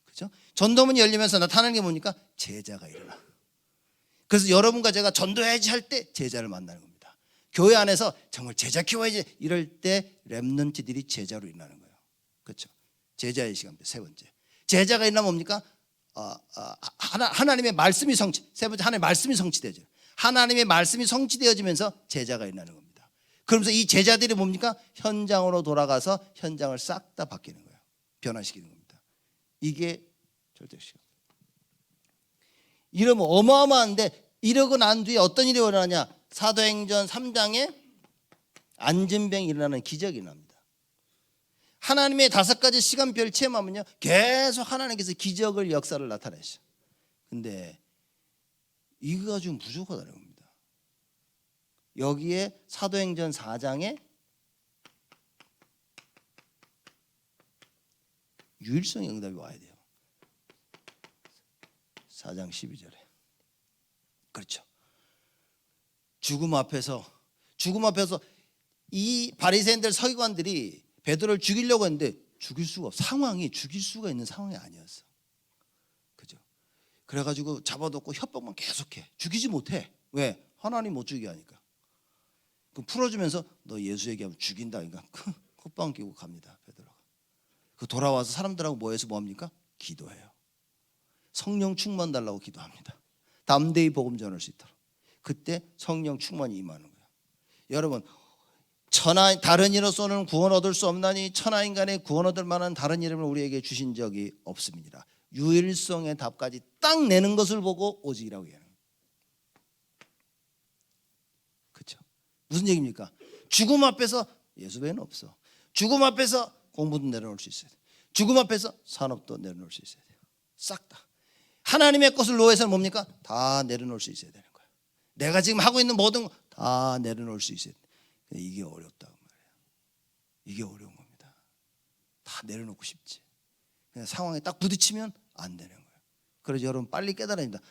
그렇죠? 전도문이 열리면서 나타나는 게 뭡니까? 제자가 일어나. 그래서 여러분과 제가 전도해야지 할 때 제자를 만나는 겁니다. 교회 안에서 정말 제자 키워야지 이럴 때 렘넌트들이 제자로 일어나는 거예요. 그렇죠? 제자의 시간표 세 번째. 제자가 일어나면 뭡니까? 하나님의 말씀이 세 번째 하나님의 말씀이 성취되죠. 하나님의 말씀이 성취되어지면서 제자가 일어나는 겁니다. 그러면서 이 제자들이 뭡니까? 현장으로 돌아가서 현장을 싹 다 바뀌는 거예요. 변화시키는 겁니다. 이게 절대시간. 이러면 어마어마한데 이러고 난 뒤에 어떤 일이 일어나냐? 사도행전 3장에 안전병이 일어나는 기적이 일어납니다. 하나님의 5가지 시간표를 체험하면요 계속 하나님께서 기적을 역사를 나타내셔. 근데 이거 가지고 부족하다는 겁니다. 여기에 사도행전 4장에 유일성의 응답이 와야 돼요. 4장 12절에. 그렇죠. 죽음 앞에서 이 바리새인들 서기관들이 베드로를 죽이려고 했는데 상황이 죽일 수가 있는 상황이 아니었어. 그죠? 그래가지고 잡아놓고 협박만 계속해. 죽이지 못해. 왜? 하나님 못 죽이게 하니까. 그럼 풀어주면서 너 예수 얘기하면 죽인다. 그러니까 콧방 끼고 갑니다. 베드로가. 그 돌아와서 사람들하고 모여서 뭐합니까? 기도해요. 성령 충만 달라고 기도합니다. 담대히 복음 전할 수 있도록. 그때 성령 충만이 임하는 거예요. 여러분 다른 이로서는 구원 얻을 수 없나니 천하인간의 구원 얻을 만한 다른 이름을 우리에게 주신 적이 없습니다. 유일성의 답까지 딱 내는 것을 보고 오직이라고 얘기하는 거예요. 그렇죠? 무슨 얘기입니까? 죽음 앞에서 예수 외에는 없어. 죽음 앞에서 공부도 내려놓을 수 있어야 돼. 죽음 앞에서 산업도 내려놓을 수 있어야 돼요. 싹 다. 하나님의 것을 놓아서는 뭡니까? 다 내려놓을 수 있어야 되는 거예요. 내가 지금 하고 있는 모든 거 다 내려놓을 수 있어야 돼. 이게 어렵다고 말이에요. 이게 어려운 겁니다. 다 내려놓고 싶지. 그냥 상황에 딱 부딪히면 안 되는 거예요. 그래서 여러분 빨리 깨달아야 됩니다.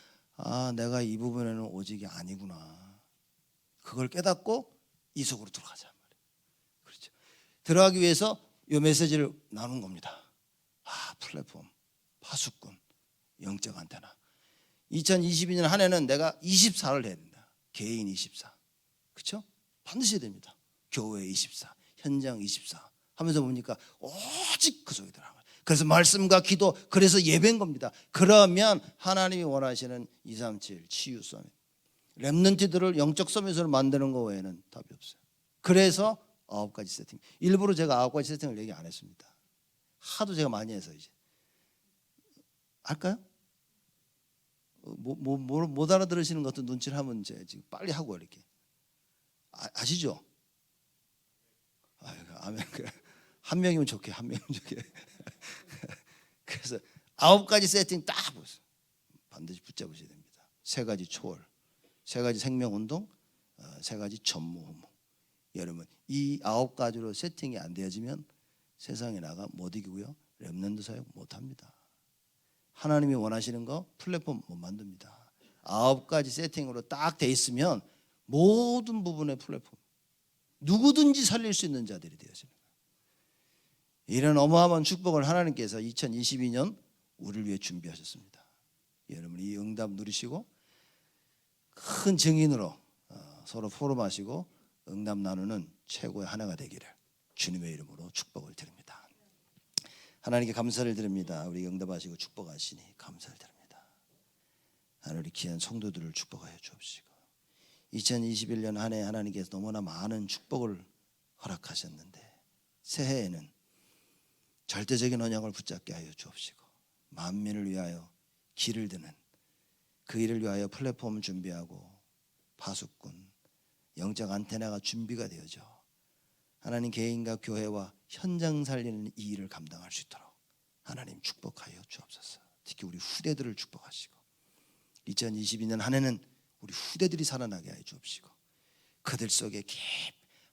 내가 이 부분에는 오직이 아니구나. 그걸 깨닫고 이 속으로 들어가자 말이에요. 그렇죠. 들어가기 위해서 이 메시지를 나눈 겁니다. 플랫폼, 파수꾼, 영적 안테나. 2022년 한 해는 내가 24를 해야 된다. 개인 24. 그렇죠? 반드시 해야 됩니다. 교회 24, 현장 24 하면서 보니까 오직 그 속에 들어가요. 그래서 말씀과 기도, 그래서 예배인 겁니다. 그러면 하나님이 원하시는 237 치유 서밋, 렘넌트들을 영적 서밋으로 만드는 거 외에는 답이 없어요. 그래서 9가지 세팅. 일부러 제가 9가지 세팅을 얘기 안 했습니다. 하도 제가 많이 해서 이제 할까요? 못 알아들으시는 것도 눈치를 하면 이제 지금 빨리 하고 이렇게 아시죠? 아멘. 한 명이면 좋게, 한 명이면 좋게. 그래서 9가지 세팅 딱 보세요. 반드시 붙잡으셔야 됩니다. 3가지 초월, 3가지 생명운동, 3가지 전무후무. 여러분 이 9가지로 세팅이 안 되어지면 세상에 나가 못 이기고요. 렘넌트 사역 못합니다. 하나님이 원하시는 거 플랫폼 못 만듭니다. 9가지 세팅으로 딱 돼 있으면 모든 부분의 플랫폼 누구든지 살릴 수 있는 자들이 되어지는 거예요. 이런 어마어마한 축복을 하나님께서 2022년 우리를 위해 준비하셨습니다. 여러분 이 응답 누리시고 큰 증인으로 서로 포럼하시고 응답 나누는 최고의 하나가 되기를 주님의 이름으로 축복을 드립니다. 하나님께 감사를 드립니다. 우리 응답하시고 축복하시니 감사를 드립니다. 하나님 우리 귀한 성도들을 축복하여 주옵시고 2021년 한 해 하나님께서 너무나 많은 축복을 허락하셨는데 새해에는 절대적인 언약을 붙잡게 하여 주옵시고 만민을 위하여 길을 드는 그 일을 위하여 플랫폼을 준비하고 파수꾼 영적 안테나가 준비가 되어져 하나님 개인과 교회와 현장 살리는 이 일을 감당할 수 있도록 하나님 축복하여 주옵소서. 특히 우리 후대들을 축복하시고 2022년 한 해는 우리 후대들이 살아나게 하여 주옵시고 그들 속에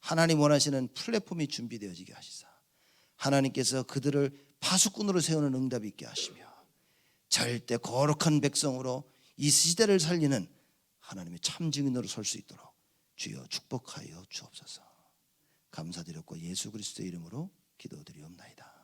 하나님 원하시는 플랫폼이 준비되어지게 하시사 하나님께서 그들을 파수꾼으로 세우는 응답이 있게 하시며 절대 거룩한 백성으로 이 시대를 살리는 하나님의 참 증인으로 설 수 있도록 주여 축복하여 주옵소서. 감사드렸고 예수 그리스도의 이름으로 기도드리옵나이다.